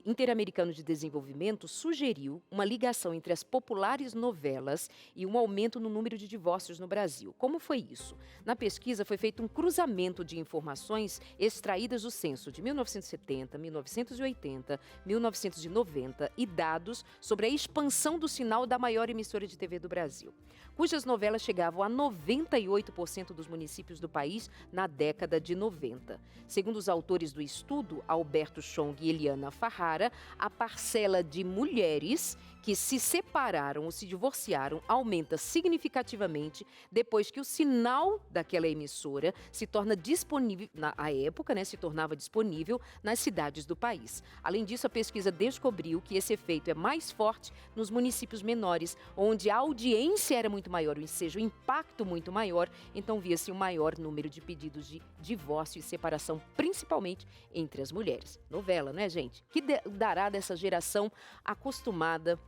Interamericano de Desenvolvimento sugeriu uma ligação entre as populares novelas e um aumento no número de divórcios no Brasil. Como foi isso? Na pesquisa foi feito um cruzamento de informações extraídas do censo de 1970, 1980, 1990 e dados sobre a expansão do sinal da maior emissora de TV do Brasil, cujas novelas chegavam a 98% dos municípios do país na década de 90. Segundo os autores do estudo, Alberto Chong e Eliana Farrara, a parcela de mulheres que se separaram ou se divorciaram aumenta significativamente depois que o sinal daquela emissora se torna disponível, na época, se tornava disponível nas cidades do país. Além disso, a pesquisa descobriu que esse efeito é mais forte nos municípios menores, onde a audiência era muito maior, ou seja, o impacto muito maior, então via-se um maior número de pedidos de divórcio e separação, principalmente entre as mulheres. Novela, né, gente? Que dará dessa geração acostumada,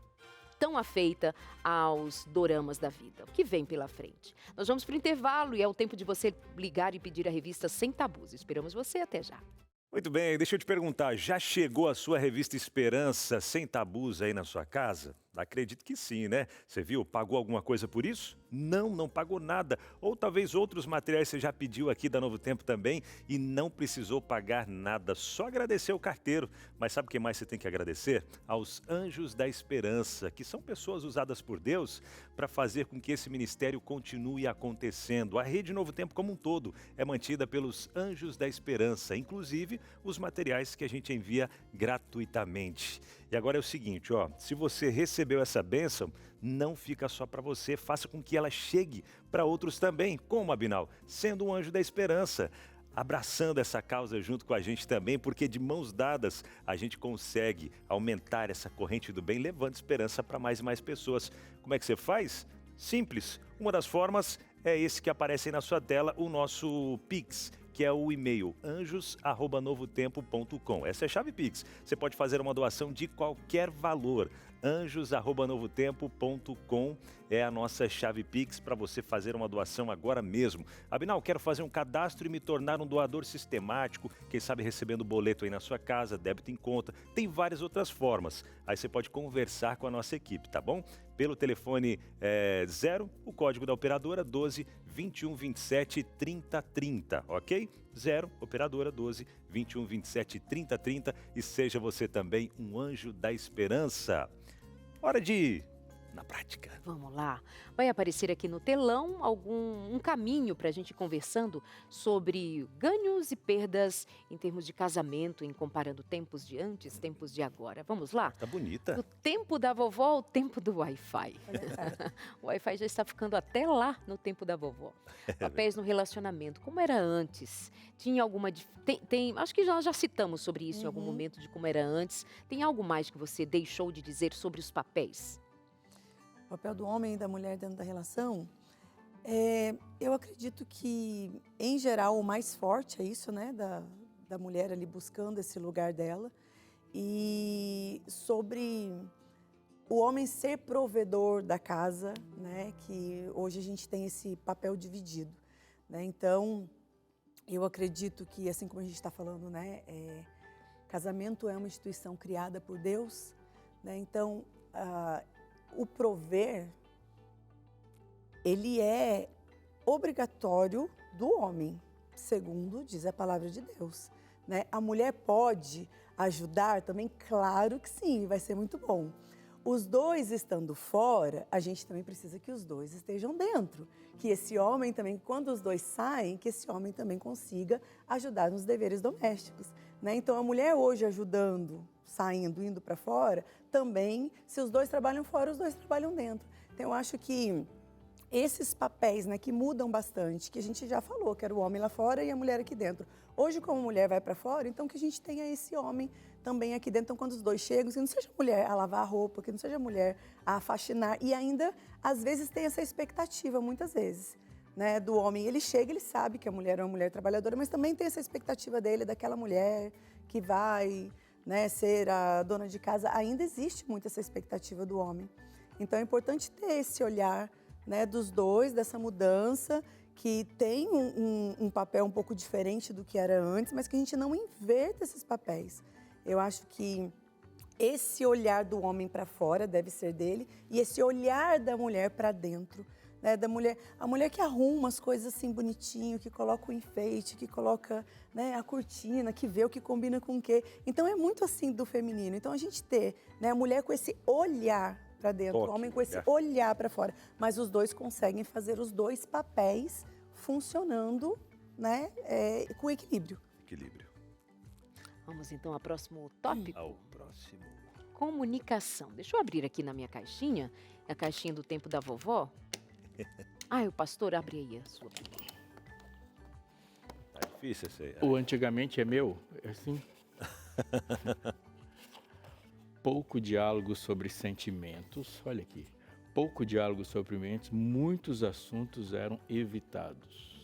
tão afeita aos doramas da vida. O que vem pela frente? Nós vamos para o intervalo e é o tempo de você ligar e pedir a revista Sem Tabus. Esperamos você, até já. Muito bem, deixa eu te perguntar, já chegou a sua revista Esperança Sem Tabus aí na sua casa? Acredito que sim, né? Você viu, pagou alguma coisa por isso? Não pagou nada. Ou talvez outros materiais você já pediu aqui da Novo Tempo também e não precisou pagar nada, só agradecer o carteiro. Mas sabe o que mais você tem que agradecer? Aos Anjos da Esperança, que são pessoas usadas por Deus para fazer com que esse ministério continue acontecendo. A Rede Novo Tempo como um todo é mantida pelos Anjos da Esperança, inclusive os materiais que a gente envia gratuitamente. E agora é o seguinte, se você recebeu essa bênção, não fica só para você, faça com que ela chegue para outros também, como Abinal, sendo um anjo da esperança, abraçando essa causa junto com a gente também, porque de mãos dadas a gente consegue aumentar essa corrente do bem, levando esperança para mais e mais pessoas. Como é que você faz? Simples, uma das formas é esse que aparece aí na sua tela, o nosso Pix, que é o e-mail anjos@novotempo.com. Essa é a chave Pix. Você pode fazer uma doação de qualquer valor. anjos@novotempo.com é a nossa chave Pix para você fazer uma doação agora mesmo. Abinal, quero fazer um cadastro e me tornar um doador sistemático, quem sabe recebendo boleto aí na sua casa, débito em conta. Tem várias outras formas. Aí você pode conversar com a nossa equipe, tá bom? Pelo telefone 0, o código da operadora 12 21 27 30 30, ok? 0, operadora 12 21 27 30 30 e seja você também um anjo da esperança. Hora de ir na prática. Vamos lá. Vai aparecer aqui no telão um caminho para a gente ir conversando sobre ganhos e perdas em termos de casamento, em comparando tempos de antes, tempos de agora. Vamos lá? Tá bonita. Do tempo da vovó ao tempo do Wi-Fi. O Wi-Fi já está ficando até lá no tempo da vovó. Papéis no relacionamento, como era antes? Tinha alguma... acho que nós já citamos sobre isso em algum momento, de como era antes. Tem algo mais que você deixou de dizer sobre os papéis? O papel do homem e da mulher dentro da relação, eu acredito que, em geral, o mais forte é isso, né? Da mulher ali buscando esse lugar dela. E sobre o homem ser provedor da casa, né? Que hoje a gente tem esse papel dividido, né? Então, eu acredito que, assim como a gente está falando, né? Casamento é uma instituição criada por Deus, né? Então, o prover, ele é obrigatório do homem, segundo diz a palavra de Deus. né? A mulher pode ajudar também? Claro que sim, vai ser muito bom. Os dois estando fora, a gente também precisa que os dois estejam dentro. Que esse homem também, quando os dois saem, que esse homem também consiga ajudar nos deveres domésticos, né? Então, a mulher hoje ajudando, saindo, indo para fora, também, se os dois trabalham fora, os dois trabalham dentro. Então, eu acho que esses papéis, né, que mudam bastante, que a gente já falou, que era o homem lá fora e a mulher aqui dentro. Hoje, como a mulher vai para fora, então que a gente tenha esse homem também aqui dentro. Então, quando os dois chegam, que não seja a mulher a lavar a roupa, que não seja a mulher a faxinar. E ainda, às vezes, tem essa expectativa, muitas vezes, né, do homem. Ele chega, ele sabe que a mulher é uma mulher trabalhadora, mas também tem essa expectativa dele, daquela mulher que vai, né, ser a dona de casa. Ainda existe muito essa expectativa do homem. Então, é importante ter esse olhar, né, dos dois, dessa mudança, que tem um papel um pouco diferente do que era antes, mas que a gente não inverta esses papéis. Eu acho que esse olhar do homem para fora deve ser dele e esse olhar da mulher para dentro, né, a mulher que arruma as coisas assim bonitinho, que coloca o enfeite, que coloca, né, a cortina, que vê o que combina com o quê. Então é muito assim do feminino. Então a gente ter, né, a mulher com esse olhar para dentro, o homem com esse olhar para fora. Mas os dois conseguem fazer os dois papéis funcionando, né, com equilíbrio. Equilíbrio. Vamos então ao próximo tópico. Ao próximo. Comunicação. Deixa eu abrir aqui na minha caixinha, a caixinha do tempo da vovó. O pastor, abre aí a sua. Tá difícil esse aí. O antigamente é meu, é assim. Pouco diálogo sobre sentimentos, olha aqui. Pouco diálogo sobre sentimentos, muitos assuntos eram evitados.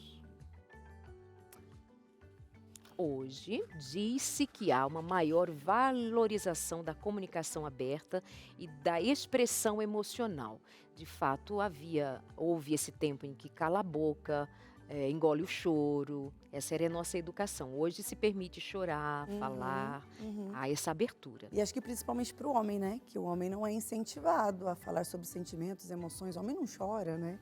Hoje, diz-se que há uma maior valorização da comunicação aberta e da expressão emocional. De fato, houve esse tempo em que cala a boca, engole o choro. Essa era a nossa educação. Hoje se permite chorar, falar, há essa abertura. E acho que principalmente para o homem, né? Que o homem não é incentivado a falar sobre sentimentos, emoções. O homem não chora, né?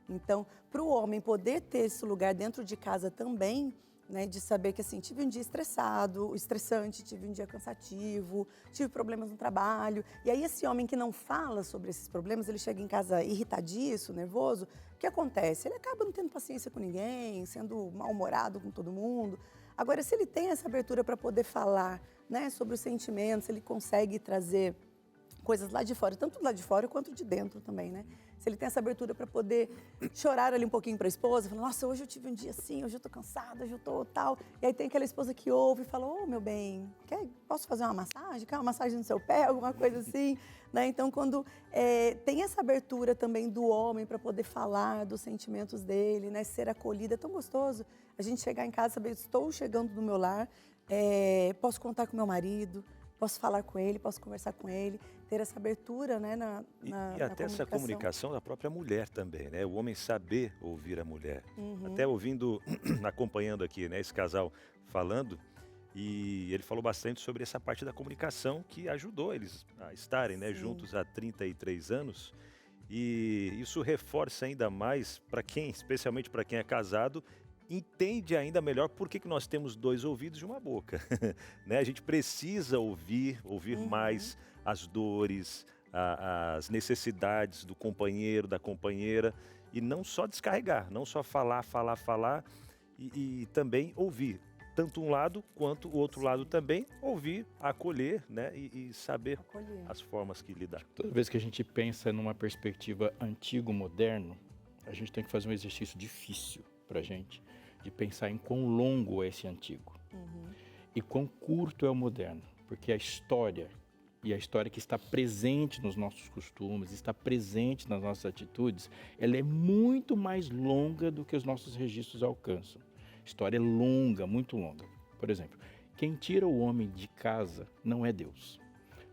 Então, para o homem poder ter esse lugar dentro de casa também, né, de saber que assim, tive um dia estressante, tive um dia cansativo, tive problemas no trabalho. E aí esse homem que não fala sobre esses problemas, ele chega em casa irritadiço, nervoso, o que acontece? Ele acaba não tendo paciência com ninguém, sendo mal-humorado com todo mundo. Agora, se ele tem essa abertura para poder falar, né, sobre os sentimentos, ele consegue trazer coisas lá de fora, tanto lá de fora quanto de dentro também, né? Se ele tem essa abertura para poder chorar ali um pouquinho para a esposa, falar, nossa, hoje eu tive um dia assim, hoje eu tô cansada, hoje eu tô tal. E aí tem aquela esposa que ouve e fala, meu bem, posso fazer uma massagem? Quer uma massagem no seu pé? Alguma coisa assim, né? Então, quando tem essa abertura também do homem para poder falar dos sentimentos dele, né? Ser acolhido, é tão gostoso. A gente chegar em casa e saber, estou chegando no meu lar, posso contar com meu marido, posso falar com ele, posso conversar com ele, ter essa abertura, né, e até essa comunicação da própria mulher também, né? O homem saber ouvir a mulher. Até ouvindo, acompanhando aqui, né, esse casal falando, e ele falou bastante sobre essa parte da comunicação que ajudou eles a estarem, né, juntos há 33 anos. E isso reforça ainda mais para quem, especialmente para quem é casado, entende ainda melhor por que nós temos dois ouvidos e uma boca. Né? A gente precisa ouvir mais as dores, as necessidades do companheiro, da companheira, e não só descarregar, não só falar e também ouvir. Tanto um lado quanto o outro lado também, ouvir, acolher, né? E saber as formas que lidar. Toda vez que a gente pensa numa perspectiva antigo-moderno, a gente tem que fazer um exercício difícil para a gente, de pensar em quão longo é esse antigo e quão curto é o moderno, porque a história que está presente nos nossos costumes, está presente nas nossas atitudes, ela é muito mais longa do que os nossos registros alcançam. História longa, muito longa. Por exemplo, quem tira o homem de casa não é Deus.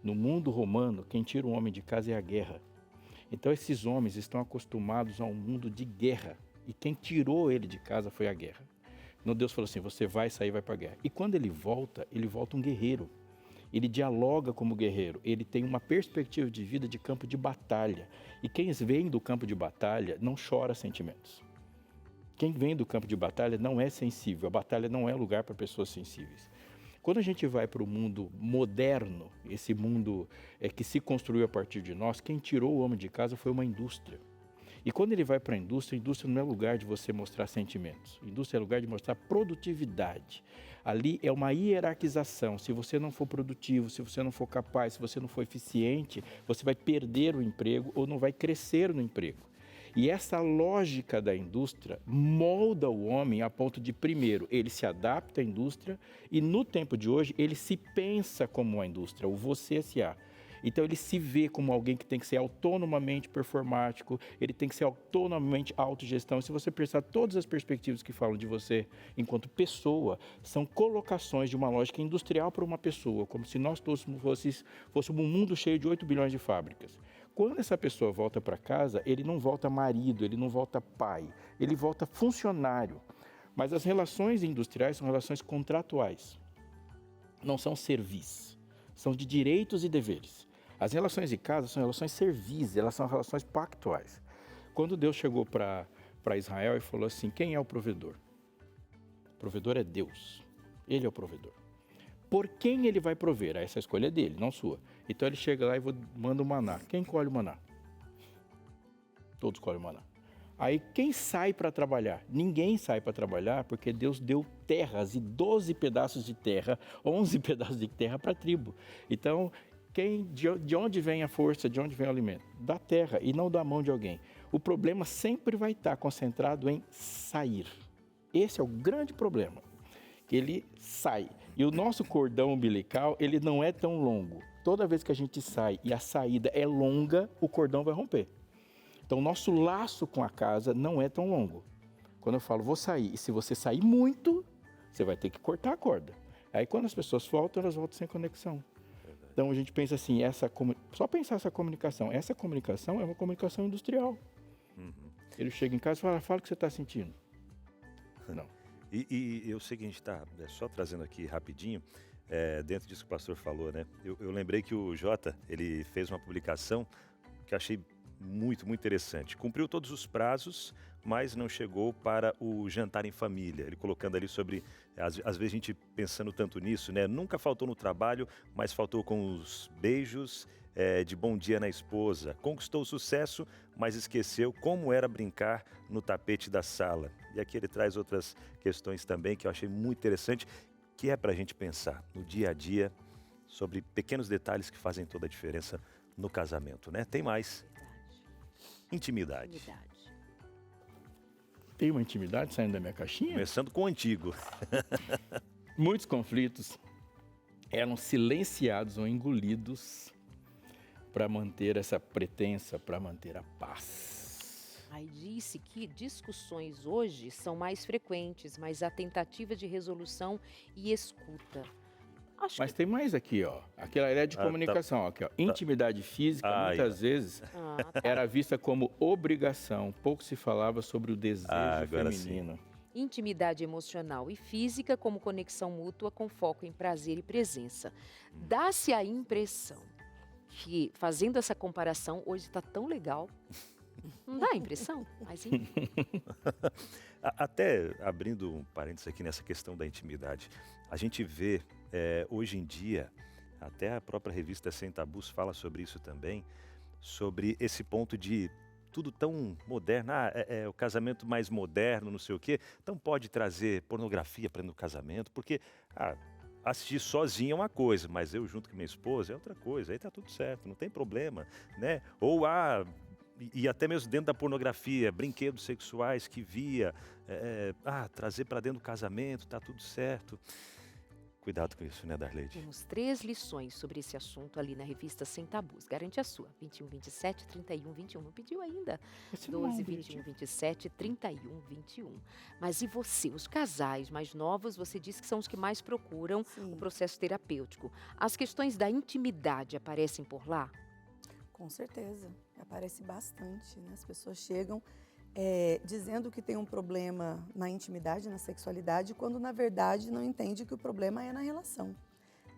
No mundo romano, quem tira o homem de casa é a guerra. Então esses homens estão acostumados a um mundo de guerra. E quem tirou ele de casa foi a guerra. Então Deus falou assim, você vai sair, vai para a guerra. E quando ele volta um guerreiro. Ele dialoga como guerreiro, ele tem uma perspectiva de vida de campo de batalha. E quem vem do campo de batalha não chora sentimentos. Quem vem do campo de batalha não é sensível, a batalha não é lugar para pessoas sensíveis. Quando a gente vai para o mundo moderno, esse mundo que se construiu a partir de nós, quem tirou o homem de casa foi uma indústria. E quando ele vai para a indústria não é lugar de você mostrar sentimentos. A indústria é lugar de mostrar produtividade. Ali é uma hierarquização. Se você não for produtivo, se você não for capaz, se você não for eficiente, você vai perder o emprego ou não vai crescer no emprego. E essa lógica da indústria molda o homem a ponto de, primeiro, ele se adapta à indústria e no tempo de hoje ele se pensa como uma indústria, o você S.A. Então ele se vê como alguém que tem que ser autonomamente performático, ele tem que ser autonomamente autogestão. E se você pensar, todas as perspectivas que falam de você enquanto pessoa são colocações de uma lógica industrial para uma pessoa, como se nós todos fôssemos um mundo cheio de 8 bilhões de fábricas. Quando essa pessoa volta para casa, ele não volta marido, ele não volta pai, ele volta funcionário. Mas as relações industriais são relações contratuais, não são servis, são de direitos e deveres. As relações de casa são relações servis, elas são relações pactuais. Quando Deus chegou para Israel e falou assim, quem é o provedor? O provedor é Deus, ele é o provedor. Por quem ele vai prover? Essa escolha é dele, não sua. Então ele chega lá e manda o maná. Quem colhe o maná? Todos colhem o maná. Aí quem sai para trabalhar? Ninguém sai para trabalhar porque Deus deu terras e 12 pedaços de terra, 11 pedaços de terra para a tribo. Então, de onde vem a força, de onde vem o alimento? Da terra e não da mão de alguém. O problema sempre vai estar concentrado em sair. Esse é o grande problema, que ele sai. E o nosso cordão umbilical, ele não é tão longo. Toda vez que a gente sai e a saída é longa, o cordão vai romper. Então, o nosso laço com a casa não é tão longo. Quando eu falo, vou sair, e se você sair muito, você vai ter que cortar a corda. Aí, quando as pessoas voltam, elas voltam sem conexão. Então, a gente pensa assim, só pensar essa comunicação. Essa comunicação é uma comunicação industrial. Uhum. Ele chega em casa e fala o que você está sentindo. Não. E o seguinte, só trazendo aqui rapidinho, dentro disso que o pastor falou, né? Eu lembrei que o Jota, ele fez uma publicação que eu achei muito, muito interessante. Cumpriu todos os prazos, mas não chegou para o jantar em família. Ele colocando ali sobre, às vezes a gente pensando tanto nisso, né? Nunca faltou no trabalho, mas faltou com os beijos de bom dia na esposa. Conquistou o sucesso, mas esqueceu como era brincar no tapete da sala. E aqui ele traz outras questões também que eu achei muito interessante, que é para a gente pensar no dia a dia sobre pequenos detalhes que fazem toda a diferença no casamento, né? Tem mais. Intimidade. Tem uma intimidade saindo da minha caixinha? Começando com o antigo. Muitos conflitos eram silenciados ou engolidos para manter essa pretensa, para manter a paz. Aí disse que discussões hoje são mais frequentes, mas a tentativa de resolução e escuta. Mas tem mais aqui, ó. Aquela ideia de comunicação, aqui, ó. Intimidade física, muitas vezes, era vista como obrigação. Pouco se falava sobre o desejo feminino. Sim. Intimidade emocional e física como conexão mútua com foco em prazer e presença. Dá-se a impressão que, fazendo essa comparação, hoje está tão legal. Não dá a impressão? Mas enfim. Até abrindo um parênteses aqui nessa questão da intimidade, a gente vê hoje em dia, até a própria revista Sem Tabus fala sobre isso também, sobre esse ponto de tudo tão moderno, o casamento mais moderno, não sei o quê, então pode trazer pornografia para no casamento, porque assistir sozinho é uma coisa, mas eu junto com minha esposa é outra coisa, aí tá tudo certo, não tem problema, né? Ou e até mesmo dentro da pornografia, brinquedos sexuais que via, trazer para dentro do casamento, tá tudo certo. Cuidado com isso, né, Darleide? Temos 3 lições sobre esse assunto ali na revista Sem Tabus. Garante a sua. 21, 27, 31, 21. Não pediu ainda? 12, 21, 27, 31, 21. Mas e você? Os casais mais novos, você disse que são os que mais procuram o processo terapêutico. As questões da intimidade aparecem por lá? Com certeza. Aparece bastante, né? As pessoas chegam dizendo que tem um problema na intimidade, na sexualidade, quando na verdade não entende que o problema é na relação,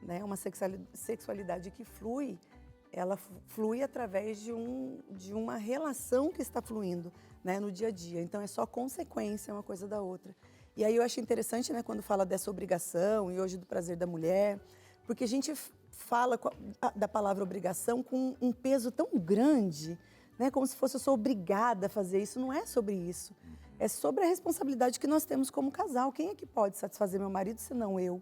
né? Uma sexualidade que flui, ela flui através de uma relação que está fluindo, né, no dia a dia. Então é só consequência uma coisa da outra. E aí eu acho interessante, né, quando fala dessa obrigação e hoje do prazer da mulher, porque a gente fala da palavra obrigação com um peso tão grande, né, como se fosse eu sou obrigada a fazer isso. Não é sobre isso. É sobre a responsabilidade que nós temos como casal. Quem é que pode satisfazer meu marido se não eu?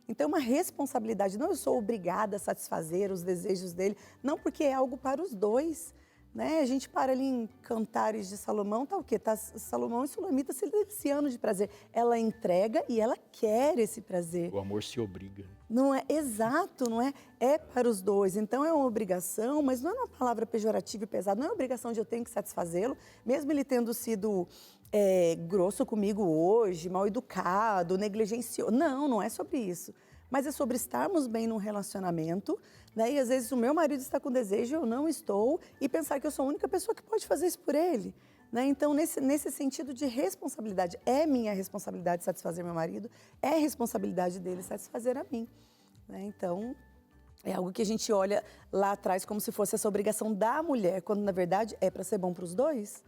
Então, é uma responsabilidade. Não eu sou obrigada a satisfazer os desejos dele, não, porque é algo para os dois. Né? A gente para ali em Cantares de Salomão, tá o quê? Tá Salomão e Sulamita se deliciando de prazer. Ela entrega e ela quer esse prazer. O amor se obriga. Não é exato, não é? É para os dois. Então é uma obrigação, mas não é uma palavra pejorativa e pesada. Não é obrigação de eu ter que satisfazê-lo, mesmo ele tendo sido grosso comigo hoje, mal educado, negligencioso. Não, não é sobre isso. Mas é sobre estarmos bem num relacionamento, né? E às vezes o meu marido está com desejo, eu não estou, e pensar que eu sou a única pessoa que pode fazer isso por ele. Né? Então, nesse sentido de responsabilidade, é minha responsabilidade satisfazer meu marido, é responsabilidade dele satisfazer a mim. Né? Então, é algo que a gente olha lá atrás como se fosse essa obrigação da mulher, quando na verdade é para ser bom para os dois.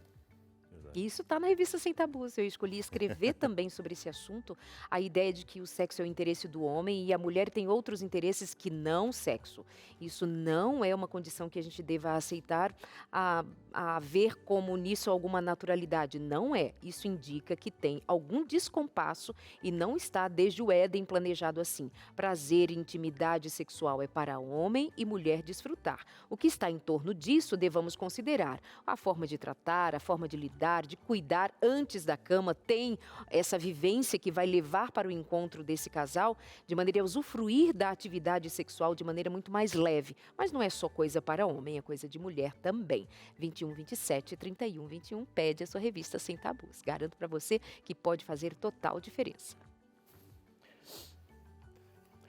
Isso está na revista Sem Tabus. Eu escolhi escrever também sobre esse assunto, a ideia de que o sexo é o interesse do homem e a mulher tem outros interesses que não sexo. Isso não é uma condição que a gente deva aceitar a ver como nisso alguma naturalidade. Não é. Isso indica que tem algum descompasso e não está desde o Éden planejado assim. Prazer e intimidade sexual é para homem e mulher desfrutar. O que está em torno disso devamos considerar. A forma de tratar, a forma de lidar, de cuidar antes da cama, tem essa vivência que vai levar para o encontro desse casal de maneira a usufruir da atividade sexual de maneira muito mais leve. Mas não é só coisa para homem, é coisa de mulher também. 21, 27, 31, 21, pede a sua revista Sem Tabus. Garanto para você que pode fazer total diferença.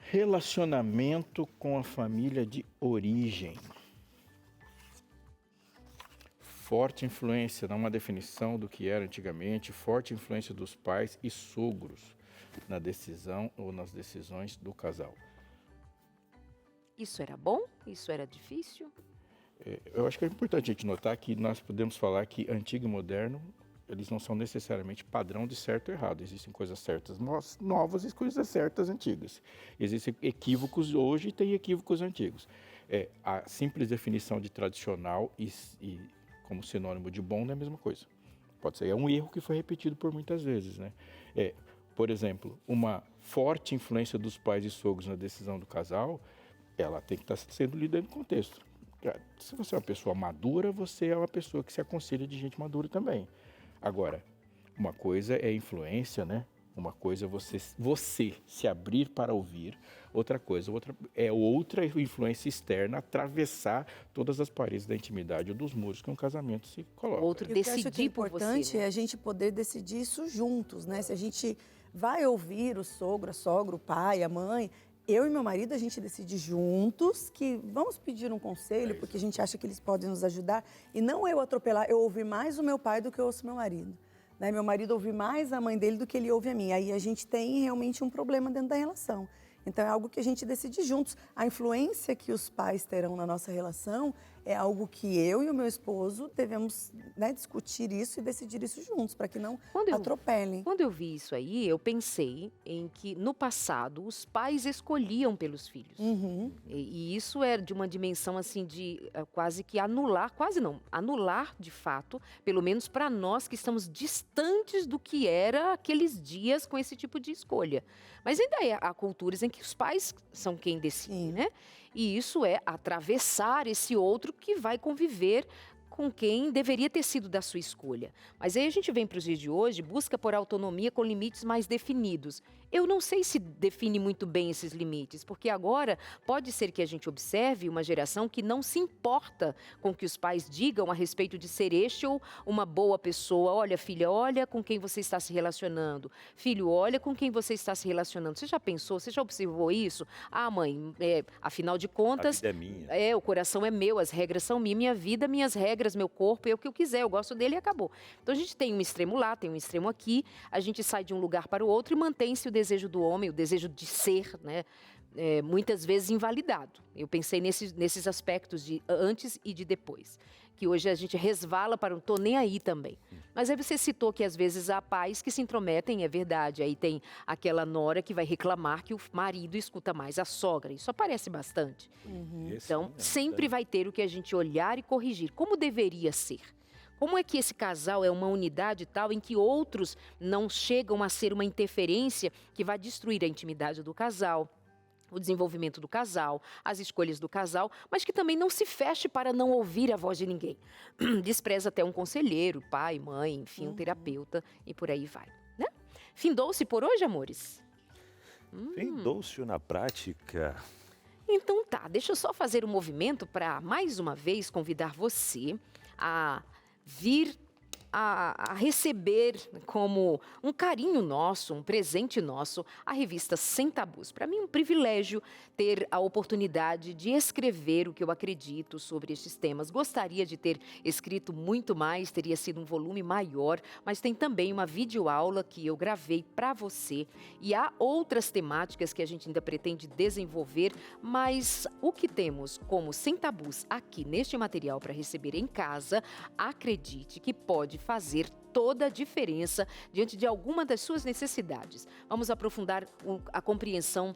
Relacionamento com a família de origem. Forte influência, dá uma definição do que era antigamente, forte influência dos pais e sogros na decisão ou nas decisões do casal. Isso era bom? Isso era difícil? Eu acho que é importante a gente notar que nós podemos falar que antigo e moderno, eles não são necessariamente padrão de certo ou errado. Existem coisas certas novas e coisas certas antigas. Existem equívocos hoje e tem equívocos antigos. A simples definição de tradicional e como sinônimo de bom não é a mesma coisa. Pode ser, é um erro que foi repetido por muitas vezes, né? Por exemplo, uma forte influência dos pais e sogros na decisão do casal, ela tem que estar sendo lida no contexto. Se você é uma pessoa madura, você é uma pessoa que se aconselha de gente madura também. Agora, uma coisa é influência, né? Uma coisa é você se abrir para ouvir, outra influência externa atravessar todas as paredes da intimidade ou dos muros que um casamento se coloca. Outro decidir por você. O importante né? é a gente poder decidir isso juntos, né? Se a gente vai ouvir o sogro, a sogra, o pai, a mãe, eu e meu marido, a gente decide juntos que vamos pedir um conselho, porque a gente acha que eles podem nos ajudar, e não eu atropelar, eu ouvir mais o meu pai do que eu ouço meu marido. Né? Meu marido ouve mais a mãe dele do que ele ouve a mim. Aí a gente tem realmente um problema dentro da relação. Então é algo que a gente decide juntos. A influência que os pais terão na nossa relação é algo que eu e o meu esposo devemos, né, discutir isso e decidir isso juntos, para que não atropelem. Quando eu vi isso aí, eu pensei em que no passado os pais escolhiam pelos filhos. Uhum. E isso é de uma dimensão assim de quase que anular de fato, pelo menos para nós que estamos distantes do que era aqueles dias com esse tipo de escolha. Mas ainda há culturas em que os pais são quem decide, né? E isso é atravessar esse outro que vai conviver com quem deveria ter sido da sua escolha. Mas aí a gente vem para os dias de hoje, busca por autonomia com limites mais definidos. Eu não sei se define muito bem esses limites, porque agora pode ser que a gente observe uma geração que não se importa com o que os pais digam a respeito de ser este ou uma boa pessoa. Olha, filha, olha com quem você está se relacionando. Filho, olha com quem você está se relacionando. Você já pensou, você já observou isso? Ah, mãe, afinal de contas... A vida é minha. O coração é meu, as regras são minha vida, minhas regras, meu corpo, é o que eu quiser, eu gosto dele e acabou. Então a gente tem um extremo lá, tem um extremo aqui, a gente sai de um lugar para o outro e mantém-se o desejo do homem, o desejo de ser, né? Muitas vezes invalidado. Eu pensei nesses aspectos de antes e de depois. que hoje a gente resvala para um tô nem aí também. Mas aí você citou que às vezes há pais que se intrometem, é verdade. Aí tem aquela nora que vai reclamar que o marido escuta mais a sogra. Isso aparece bastante. Então, sempre vai ter o que a gente olhar e corrigir. Como deveria ser? Como é que esse casal é uma unidade tal em que outros não chegam a ser uma interferência que vai destruir a intimidade do casal, o desenvolvimento do casal, as escolhas do casal, mas que também não se feche para não ouvir a voz de ninguém. Despreza até um conselheiro, pai, mãe, enfim, um terapeuta e por aí vai. Né? Findou-se por hoje, amores? Findou-se na prática. Então tá, deixa eu só fazer um movimento para, mais uma vez, convidar você a vir a receber como um carinho nosso, um presente nosso, a revista Sem Tabus. Para mim é um privilégio ter a oportunidade de escrever o que eu acredito sobre estes temas. Gostaria de ter escrito muito mais, teria sido um volume maior, mas tem também uma videoaula que eu gravei para você. E há outras temáticas que a gente ainda pretende desenvolver, mas o que temos como Sem Tabus aqui neste material para receber em casa, acredite que pode fazer toda a diferença diante de alguma das suas necessidades. Vamos aprofundar a compreensão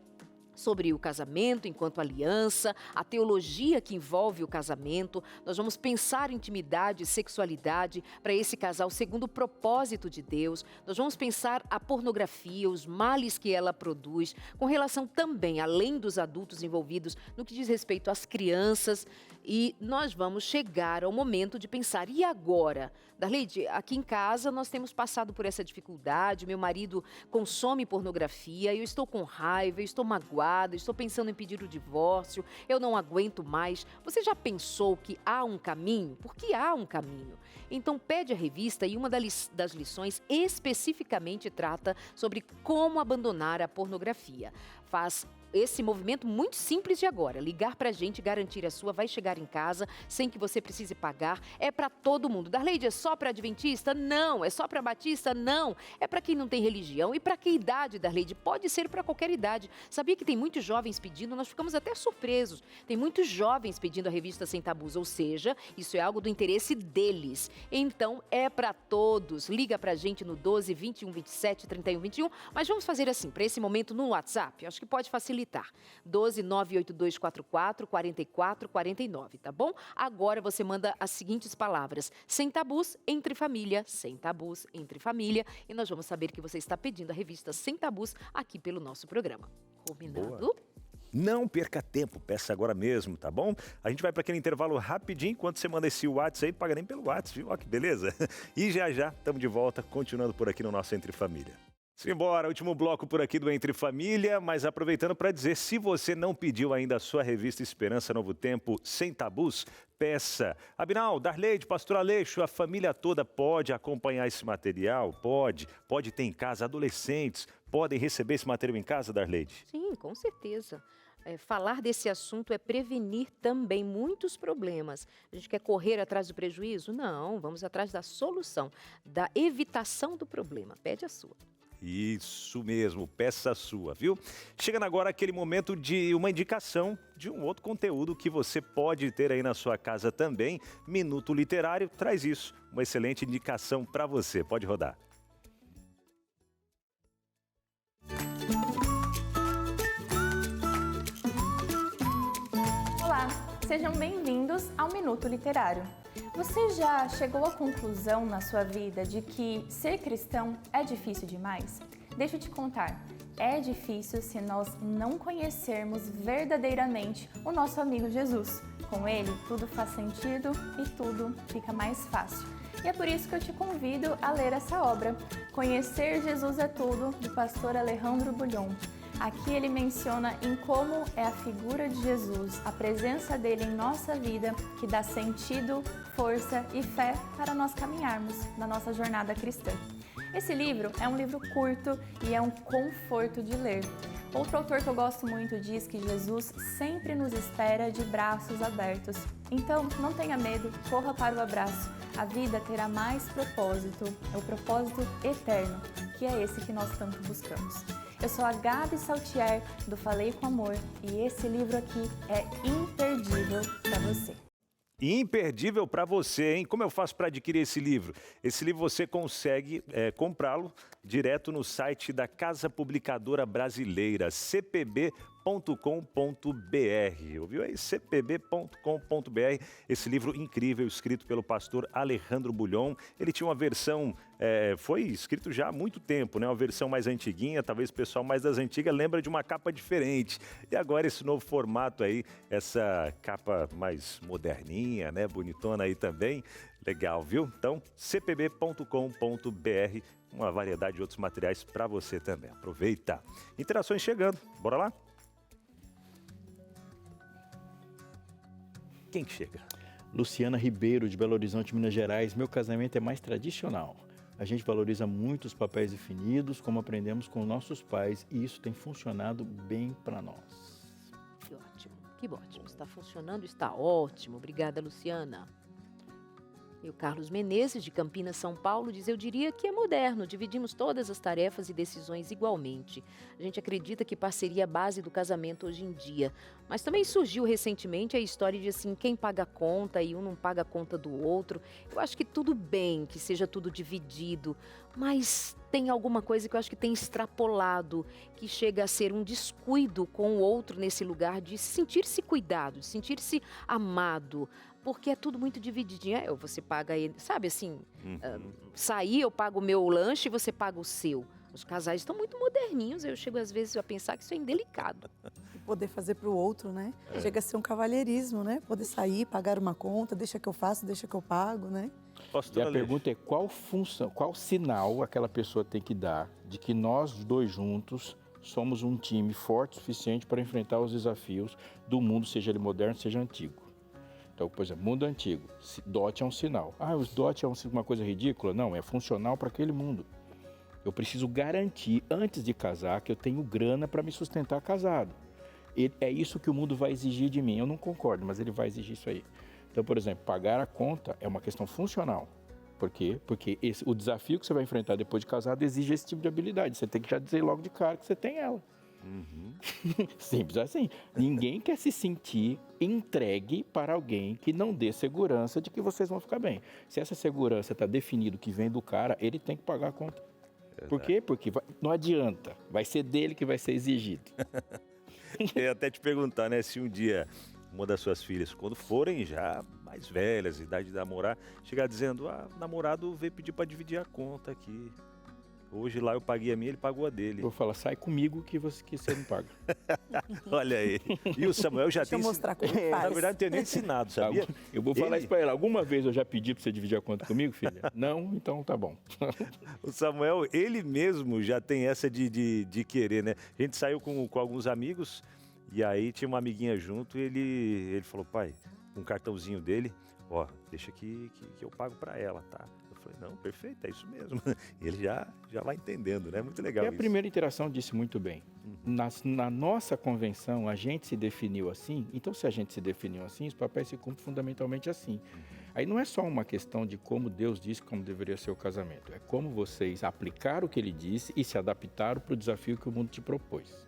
sobre o casamento enquanto aliança, a teologia que envolve o casamento. Nós vamos pensar intimidade e sexualidade para esse casal segundo o propósito de Deus. Nós vamos pensar a pornografia, os males que ela produz, com relação também, além dos adultos envolvidos, no que diz respeito às crianças. E nós vamos chegar ao momento de pensar, e agora? Darleide, aqui em casa nós temos passado por essa dificuldade, meu marido consome pornografia, eu estou com raiva, eu estou magoada, estou pensando em pedir o divórcio, eu não aguento mais. Você já pensou que há um caminho? Porque há um caminho. Então pede a revista e uma das lições especificamente trata sobre como abandonar a pornografia. Faz esse movimento muito simples de agora, ligar pra gente, garantir a sua, vai chegar em casa sem que você precise pagar, é para todo mundo. Darleide, é só para adventista? Não. É só para batista? Não. É para quem não tem religião. E para que idade, Darleide? Pode ser para qualquer idade. Sabia que tem muitos jovens pedindo, nós ficamos até surpresos. Tem muitos jovens pedindo a revista Sem Tabus, ou seja, isso é algo do interesse deles. Então, é para todos. Liga pra gente no 12 21 27 31 21, mas vamos fazer assim, para esse momento no WhatsApp, acho que pode facilitar. 12 98244 44 49, tá bom? Agora você manda as seguintes palavras: Sem Tabus, entre família, Sem Tabus, entre família, e nós vamos saber que você está pedindo a revista Sem Tabus aqui pelo nosso programa. Combinado? Boa. Não perca tempo, peça agora mesmo, tá bom? A gente vai para aquele intervalo rapidinho, enquanto você manda esse WhatsApp aí, paga nem pelo WhatsApp, viu? Ó que beleza. E já estamos de volta, continuando por aqui no nosso Entre Família. Simbora, último bloco por aqui do Entre Família, mas aproveitando para dizer, se você não pediu ainda a sua revista Esperança Novo Tempo Sem Tabus, peça. Abinal, Darleide, Pastor Aleixo, a família toda pode acompanhar esse material? Pode ter em casa, adolescentes podem receber esse material em casa, Darleide? Sim, com certeza. Falar desse assunto é prevenir também muitos problemas. A gente quer correr atrás do prejuízo? Não, vamos atrás da solução, da evitação do problema. Pede a sua. Isso mesmo, peça sua, viu? Chegando agora aquele momento de uma indicação de um outro conteúdo que você pode ter aí na sua casa também. Minuto Literário traz isso, uma excelente indicação para você. Pode rodar. Olá, sejam bem-vindos ao Minuto Literário. Você já chegou à conclusão na sua vida de que ser cristão é difícil demais? Deixa eu te contar, é difícil se nós não conhecermos verdadeiramente o nosso amigo Jesus. Com ele, tudo faz sentido e tudo fica mais fácil. E é por isso que eu te convido a ler essa obra, Conhecer Jesus é Tudo, do pastor Alejandro Bulhon. Aqui ele menciona em como é a figura de Jesus, a presença dele em nossa vida, que dá sentido, força e fé para nós caminharmos na nossa jornada cristã. Esse livro é um livro curto e é um conforto de ler. Outro autor que eu gosto muito diz que Jesus sempre nos espera de braços abertos. Então, não tenha medo, corra para o abraço. A vida terá mais propósito, é o propósito eterno, que é esse que nós tanto buscamos. Eu sou a Gabi Saltier, do Falei com Amor, e esse livro aqui é imperdível para você. E imperdível para você, hein? Como eu faço para adquirir esse livro? Esse livro você consegue comprá-lo direto no site da Casa Publicadora Brasileira, cpb.com.br. Ouviu aí? cpb.com.br. Esse livro incrível, escrito pelo pastor Alejandro Bulhon. Ele tinha uma versão, foi escrito já há muito tempo, né? Uma versão mais antiguinha, talvez o pessoal mais das antigas lembra de uma capa diferente. E agora esse novo formato aí, essa capa mais moderninha, né? Bonitona aí também. Legal, viu? Então, cpb.com.br, uma variedade de outros materiais para você também. Aproveita. Interações chegando. Bora lá? Quem que chega? Luciana Ribeiro, de Belo Horizonte, Minas Gerais. Meu casamento é mais tradicional. A gente valoriza muito os papéis definidos, como aprendemos com nossos pais, e isso tem funcionado bem para nós. Que ótimo, que ótimo. Está funcionando, está ótimo. Obrigada, Luciana. E o Carlos Menezes, de Campinas, São Paulo, diz: eu diria que é moderno, dividimos todas as tarefas e decisões igualmente. A gente acredita que parceria é a base do casamento hoje em dia. Mas também surgiu recentemente a história de assim, quem paga a conta e um não paga a conta do outro. Eu acho que tudo bem que seja tudo dividido, mas tem alguma coisa que eu acho que tem extrapolado, que chega a ser um descuido com o outro nesse lugar de sentir-se cuidado, de sentir-se amado. Porque é tudo muito divididinho. Você paga ele, sabe assim, sair, eu pago o meu lanche e você paga o seu. Os casais estão muito moderninhos, eu chego às vezes a pensar que isso é indelicado. E poder fazer para o outro, né? Chega a ser um cavalheirismo, né? Poder sair, pagar uma conta, deixa que eu faço, deixa que eu pago, né? E a pergunta é qual função, qual sinal aquela pessoa tem que dar de que nós dois juntos somos um time forte o suficiente para enfrentar os desafios do mundo, seja ele moderno, seja antigo. Então, por exemplo, mundo antigo, dote é um sinal. Os dote é uma coisa ridícula? Não, é funcional para aquele mundo. Eu preciso garantir, antes de casar, que eu tenho grana para me sustentar casado. E é isso que o mundo vai exigir de mim. Eu não concordo, mas ele vai exigir isso aí. Então, por exemplo, pagar a conta é uma questão funcional. Por quê? Porque o desafio que você vai enfrentar depois de casado exige esse tipo de habilidade. Você tem que já dizer logo de cara que você tem ela. Simples assim. Ninguém quer se sentir entregue para alguém que não dê segurança de que vocês vão ficar bem. Se essa segurança está definido que vem do cara, ele tem que pagar a conta. Verdade. Por quê? Porque não adianta. Vai ser dele que vai ser exigido. Eu ia até te perguntar, né? Se um dia uma das suas filhas, quando forem já mais velhas, idade de namorar, chegar dizendo: o namorado veio pedir para dividir a conta aqui. Hoje lá eu paguei a minha, ele pagou a dele. Eu vou falar: sai comigo que você não paga. Olha aí. E o Samuel já tem... mostrar como faz. Na verdade, não tenho nem ensinado, sabia? Eu vou falar isso pra ela. Alguma vez eu já pedi pra você dividir a conta comigo, filha? Não? Então tá bom. O Samuel, ele mesmo já tem essa de querer, né? A gente saiu com alguns amigos e aí tinha uma amiguinha junto e ele falou: pai, um cartãozinho dele, deixa que eu pago pra ela, tá? Falei: não, perfeito, é isso mesmo. Ele já vai entendendo, né? Muito legal isso. A primeira interação disse muito bem. Na nossa convenção, a gente se definiu assim, então se a gente se definiu assim, os papéis se cumprem fundamentalmente assim. Aí não é só uma questão de como Deus disse como deveria ser o casamento, é como vocês aplicaram o que ele disse e se adaptaram para o desafio que o mundo te propôs.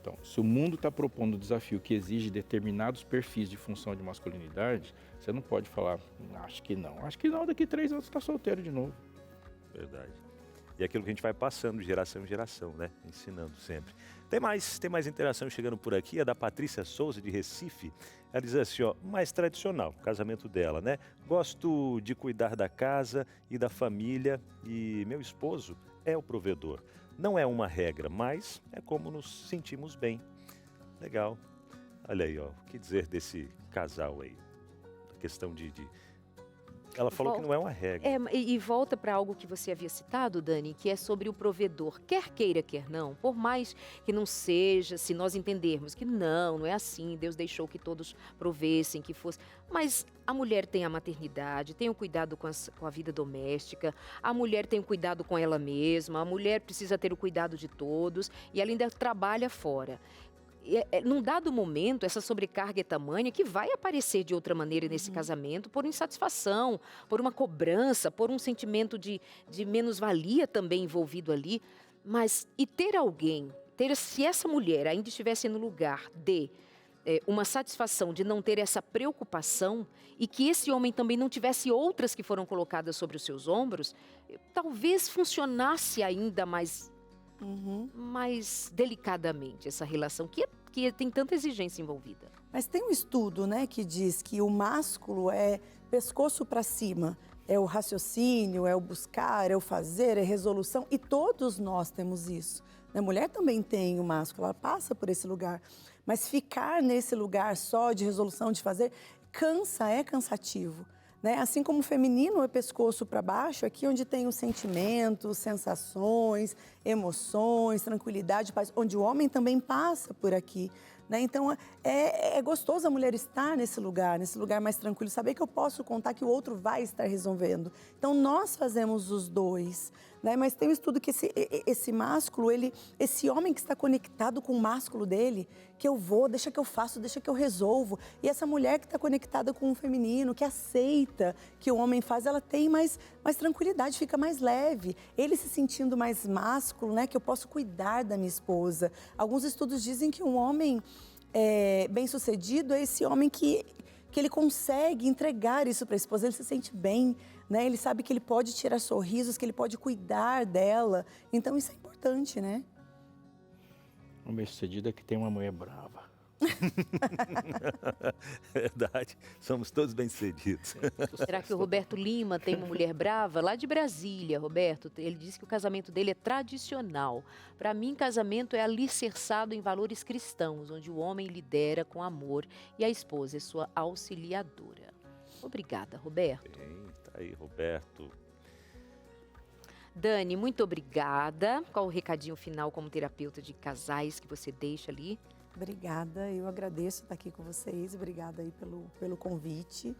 Então, se o mundo está propondo um desafio que exige determinados perfis de função de masculinidade, você não pode falar: acho que não, daqui 3 anos você está solteiro de novo. Verdade. E é aquilo que a gente vai passando de geração em geração, né? Ensinando sempre. Tem mais interação chegando por aqui, a da Patrícia Souza, de Recife. Ela diz assim, mais tradicional, o casamento dela, né? Gosto de cuidar da casa e da família e meu esposo é o provedor. Não é uma regra, mas é como nos sentimos bem. Legal. Olha aí, o que dizer desse casal aí? A questão de... Ela falou que não é uma regra. E volta para algo que você havia citado, Dani, que é sobre o provedor. Quer queira, quer não, por mais que não seja, se nós entendermos que não é assim, Deus deixou que todos provessem, que fosse... Mas a mulher tem a maternidade, tem o cuidado com a vida doméstica, a mulher tem o cuidado com ela mesma, a mulher precisa ter o cuidado de todos e ela ainda trabalha fora. Num dado momento, essa sobrecarga é tamanha que vai aparecer de outra maneira nesse casamento por insatisfação, por uma cobrança, por um sentimento de menos-valia também envolvido ali. Mas, e ter alguém, se essa mulher ainda estivesse no lugar de uma satisfação de não ter essa preocupação e que esse homem também não tivesse outras que foram colocadas sobre os seus ombros, talvez funcionasse ainda mais, mais delicadamente essa relação, que tem tanta exigência envolvida. Mas tem um estudo, né, que diz que o másculo é pescoço para cima, é o raciocínio, é o buscar, é o fazer, é resolução, e todos nós temos isso. A mulher também tem o másculo, ela passa por esse lugar, mas ficar nesse lugar só de resolução, de fazer, é cansativo. Né? Assim como o feminino é pescoço para baixo, aqui onde tem os sentimentos, sensações, emoções, tranquilidade, paz, onde o homem também passa por aqui. Né? Então, é gostoso a mulher estar nesse lugar mais tranquilo, saber que eu posso contar que o outro vai estar resolvendo. Então, nós fazemos os dois. Né? Mas tem um estudo que esse másculo, esse homem que está conectado com o másculo dele, que eu vou, deixa que eu faço, deixa que eu resolvo. E essa mulher que está conectada com o feminino, que aceita que o homem faz, ela tem mais tranquilidade, fica mais leve. Ele se sentindo mais másculo, né? Que eu posso cuidar da minha esposa. Alguns estudos dizem que um homem bem-sucedido é esse homem que ele consegue entregar isso para a esposa, ele se sente bem, né? Ele sabe que ele pode tirar sorrisos, que ele pode cuidar dela. Então, isso é importante, né? Um bem-sucedido é que tem uma mulher brava. Verdade, somos todos bem-sucedidos. Será que o Roberto Lima tem uma mulher brava? Lá de Brasília, Roberto, ele disse que o casamento dele é tradicional. Para mim, casamento é alicerçado em valores cristãos, onde o homem lidera com amor e a esposa é sua auxiliadora. Obrigada, Roberto. Bem, tá aí, Roberto. Dani, muito obrigada. Qual o recadinho final como terapeuta de casais que você deixa ali? Obrigada, eu agradeço estar aqui com vocês, obrigada aí pelo convite.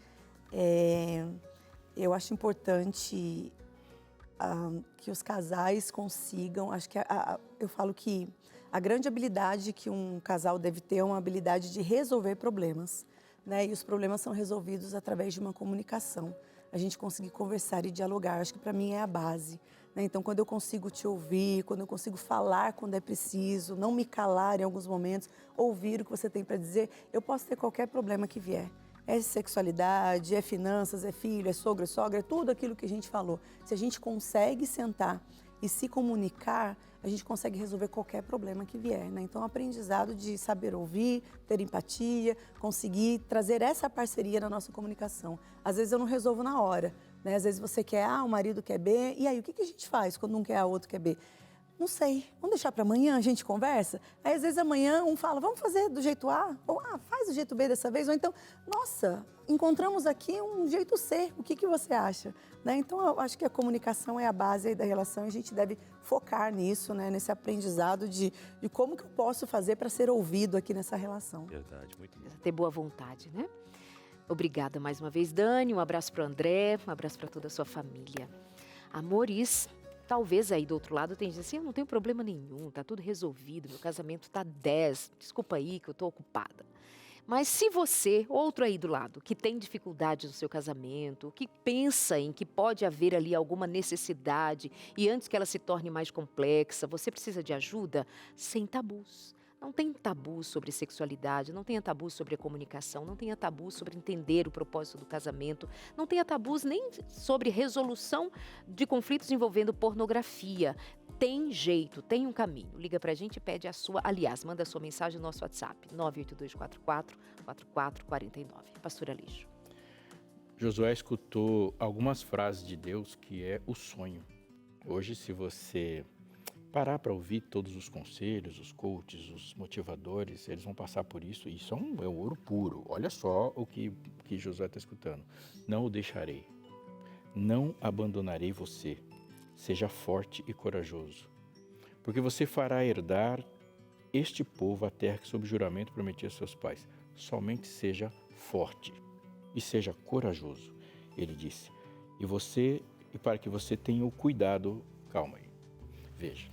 Eu acho importante que os casais consigam, acho que eu falo que a grande habilidade que um casal deve ter é uma habilidade de resolver problemas, né? E os problemas são resolvidos através de uma comunicação, a gente conseguir conversar e dialogar, acho que para mim é a base. Então, quando eu consigo te ouvir, quando eu consigo falar quando é preciso, não me calar em alguns momentos, ouvir o que você tem para dizer, eu posso ter qualquer problema que vier. É sexualidade, é finanças, é filho, é sogro, é sogra, é tudo aquilo que a gente falou. Se a gente consegue sentar e se comunicar, a gente consegue resolver qualquer problema que vier. Né? Então, o aprendizado de saber ouvir, ter empatia, conseguir trazer essa parceria na nossa comunicação. Às vezes eu não resolvo na hora. Né? Às vezes você quer A, o marido quer B, e aí o que a gente faz quando um quer A, o outro quer B? Não sei, vamos deixar para amanhã, a gente conversa? Aí às vezes amanhã um fala, vamos fazer do jeito A, ou faz do jeito B dessa vez, ou então, nossa, encontramos aqui um jeito C, o que você acha? Né? Então eu acho que a comunicação é a base aí da relação e a gente deve focar nisso, né? Nesse aprendizado de como que eu posso fazer para ser ouvido aqui nessa relação. Verdade, muito bom. Ter boa vontade, né? Obrigada mais uma vez, Dani. Um abraço para o André, um abraço para toda a sua família. Amores, talvez aí do outro lado tenha gente assim, eu não tenho problema nenhum, tá tudo resolvido, meu casamento tá 10, desculpa aí que eu tô ocupada. Mas se você, outro aí do lado, que tem dificuldades no seu casamento, que pensa em que pode haver ali alguma necessidade e antes que ela se torne mais complexa, você precisa de ajuda, sem tabus. Não tem tabu sobre sexualidade, não tenha tabu sobre a comunicação, não tenha tabu sobre entender o propósito do casamento, não tenha tabus nem sobre resolução de conflitos envolvendo pornografia. Tem jeito, tem um caminho. Liga pra gente e pede a sua, aliás, manda a sua mensagem no nosso WhatsApp, 98244-4449. Pastora Aleixo. Josué escutou algumas frases de Deus que é o sonho. Hoje, se você parar para ouvir todos os conselhos, os coaches, os motivadores, eles vão passar por isso. Isso é um ouro puro. Olha só o que Josué está escutando. Não o deixarei. Não abandonarei você. Seja forte e corajoso. Porque você fará herdar este povo a terra que sob juramento prometi a seus pais. Somente seja forte e seja corajoso. Ele disse. E para que você tenha o cuidado, calma aí. Veja.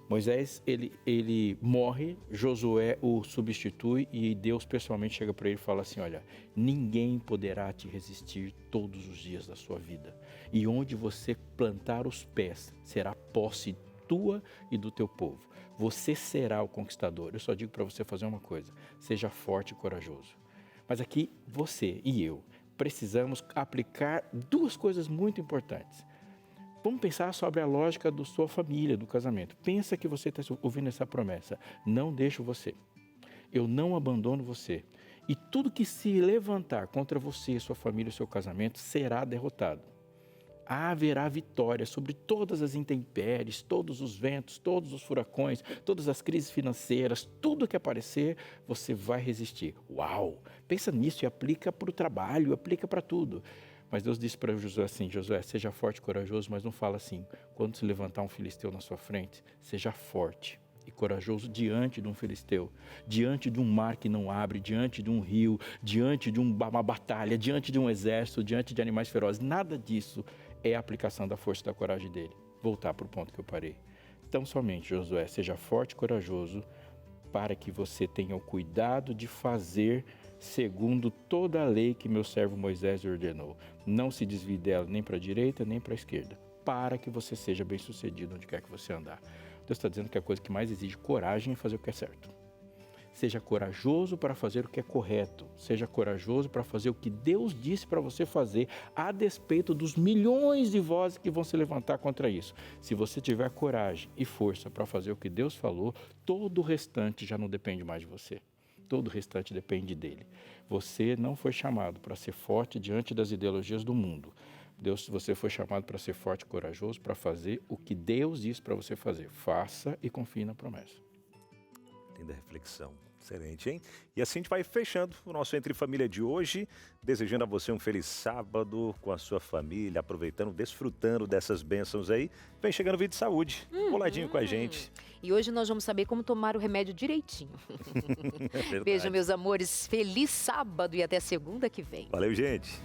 Moisés, ele morre, Josué o substitui e Deus pessoalmente chega para ele e fala assim, olha, ninguém poderá te resistir todos os dias da sua vida. E onde você plantar os pés será posse tua e do teu povo. Você será o conquistador. Eu só digo para você fazer uma coisa: seja forte e corajoso. Mas aqui, você e eu precisamos aplicar duas coisas muito importantes. Vamos pensar sobre a lógica da sua família, do casamento. Pensa que você está ouvindo essa promessa. Não deixo você. Eu não abandono você. E tudo que se levantar contra você, sua família e seu casamento será derrotado. Haverá vitória sobre todas as intempéries, todos os ventos, todos os furacões, todas as crises financeiras, tudo que aparecer, você vai resistir. Uau! Pensa nisso e aplica para o trabalho, aplica para tudo. Mas Deus disse para Josué assim: Josué, seja forte e corajoso, mas não fala assim: quando se levantar um filisteu na sua frente, seja forte e corajoso diante de um filisteu, diante de um mar que não abre, diante de um rio, diante de uma batalha, diante de um exército, diante de animais ferozes. Nada disso é a aplicação da força e da coragem dele. Voltar para o ponto que eu parei. Então somente, Josué, seja forte e corajoso para que você tenha o cuidado de fazer segundo toda a lei que meu servo Moisés ordenou. Não se desvie dela nem para a direita nem para a esquerda, para que você seja bem-sucedido onde quer que você andar. Deus está dizendo que a coisa que mais exige coragem é fazer o que é certo. Seja corajoso para fazer o que é correto. Seja corajoso para fazer o que Deus disse para você fazer, a despeito dos milhões de vozes que vão se levantar contra isso. Se você tiver coragem e força para fazer o que Deus falou, todo o restante já não depende mais de você. Todo o restante depende dele. Você não foi chamado para ser forte diante das ideologias do mundo. Você foi chamado para ser forte e corajoso, para fazer o que Deus disse para você fazer. Faça e confie na promessa. Linda reflexão. Excelente, hein? E assim a gente vai fechando o nosso Entre Família de hoje, desejando a você um feliz sábado com a sua família, aproveitando, desfrutando dessas bênçãos aí. Vem chegando Vida e Saúde, coladinho com a gente. E hoje nós vamos saber como tomar o remédio direitinho. É verdade. Beijo, meus amores. Feliz sábado e até segunda que vem. Valeu, gente.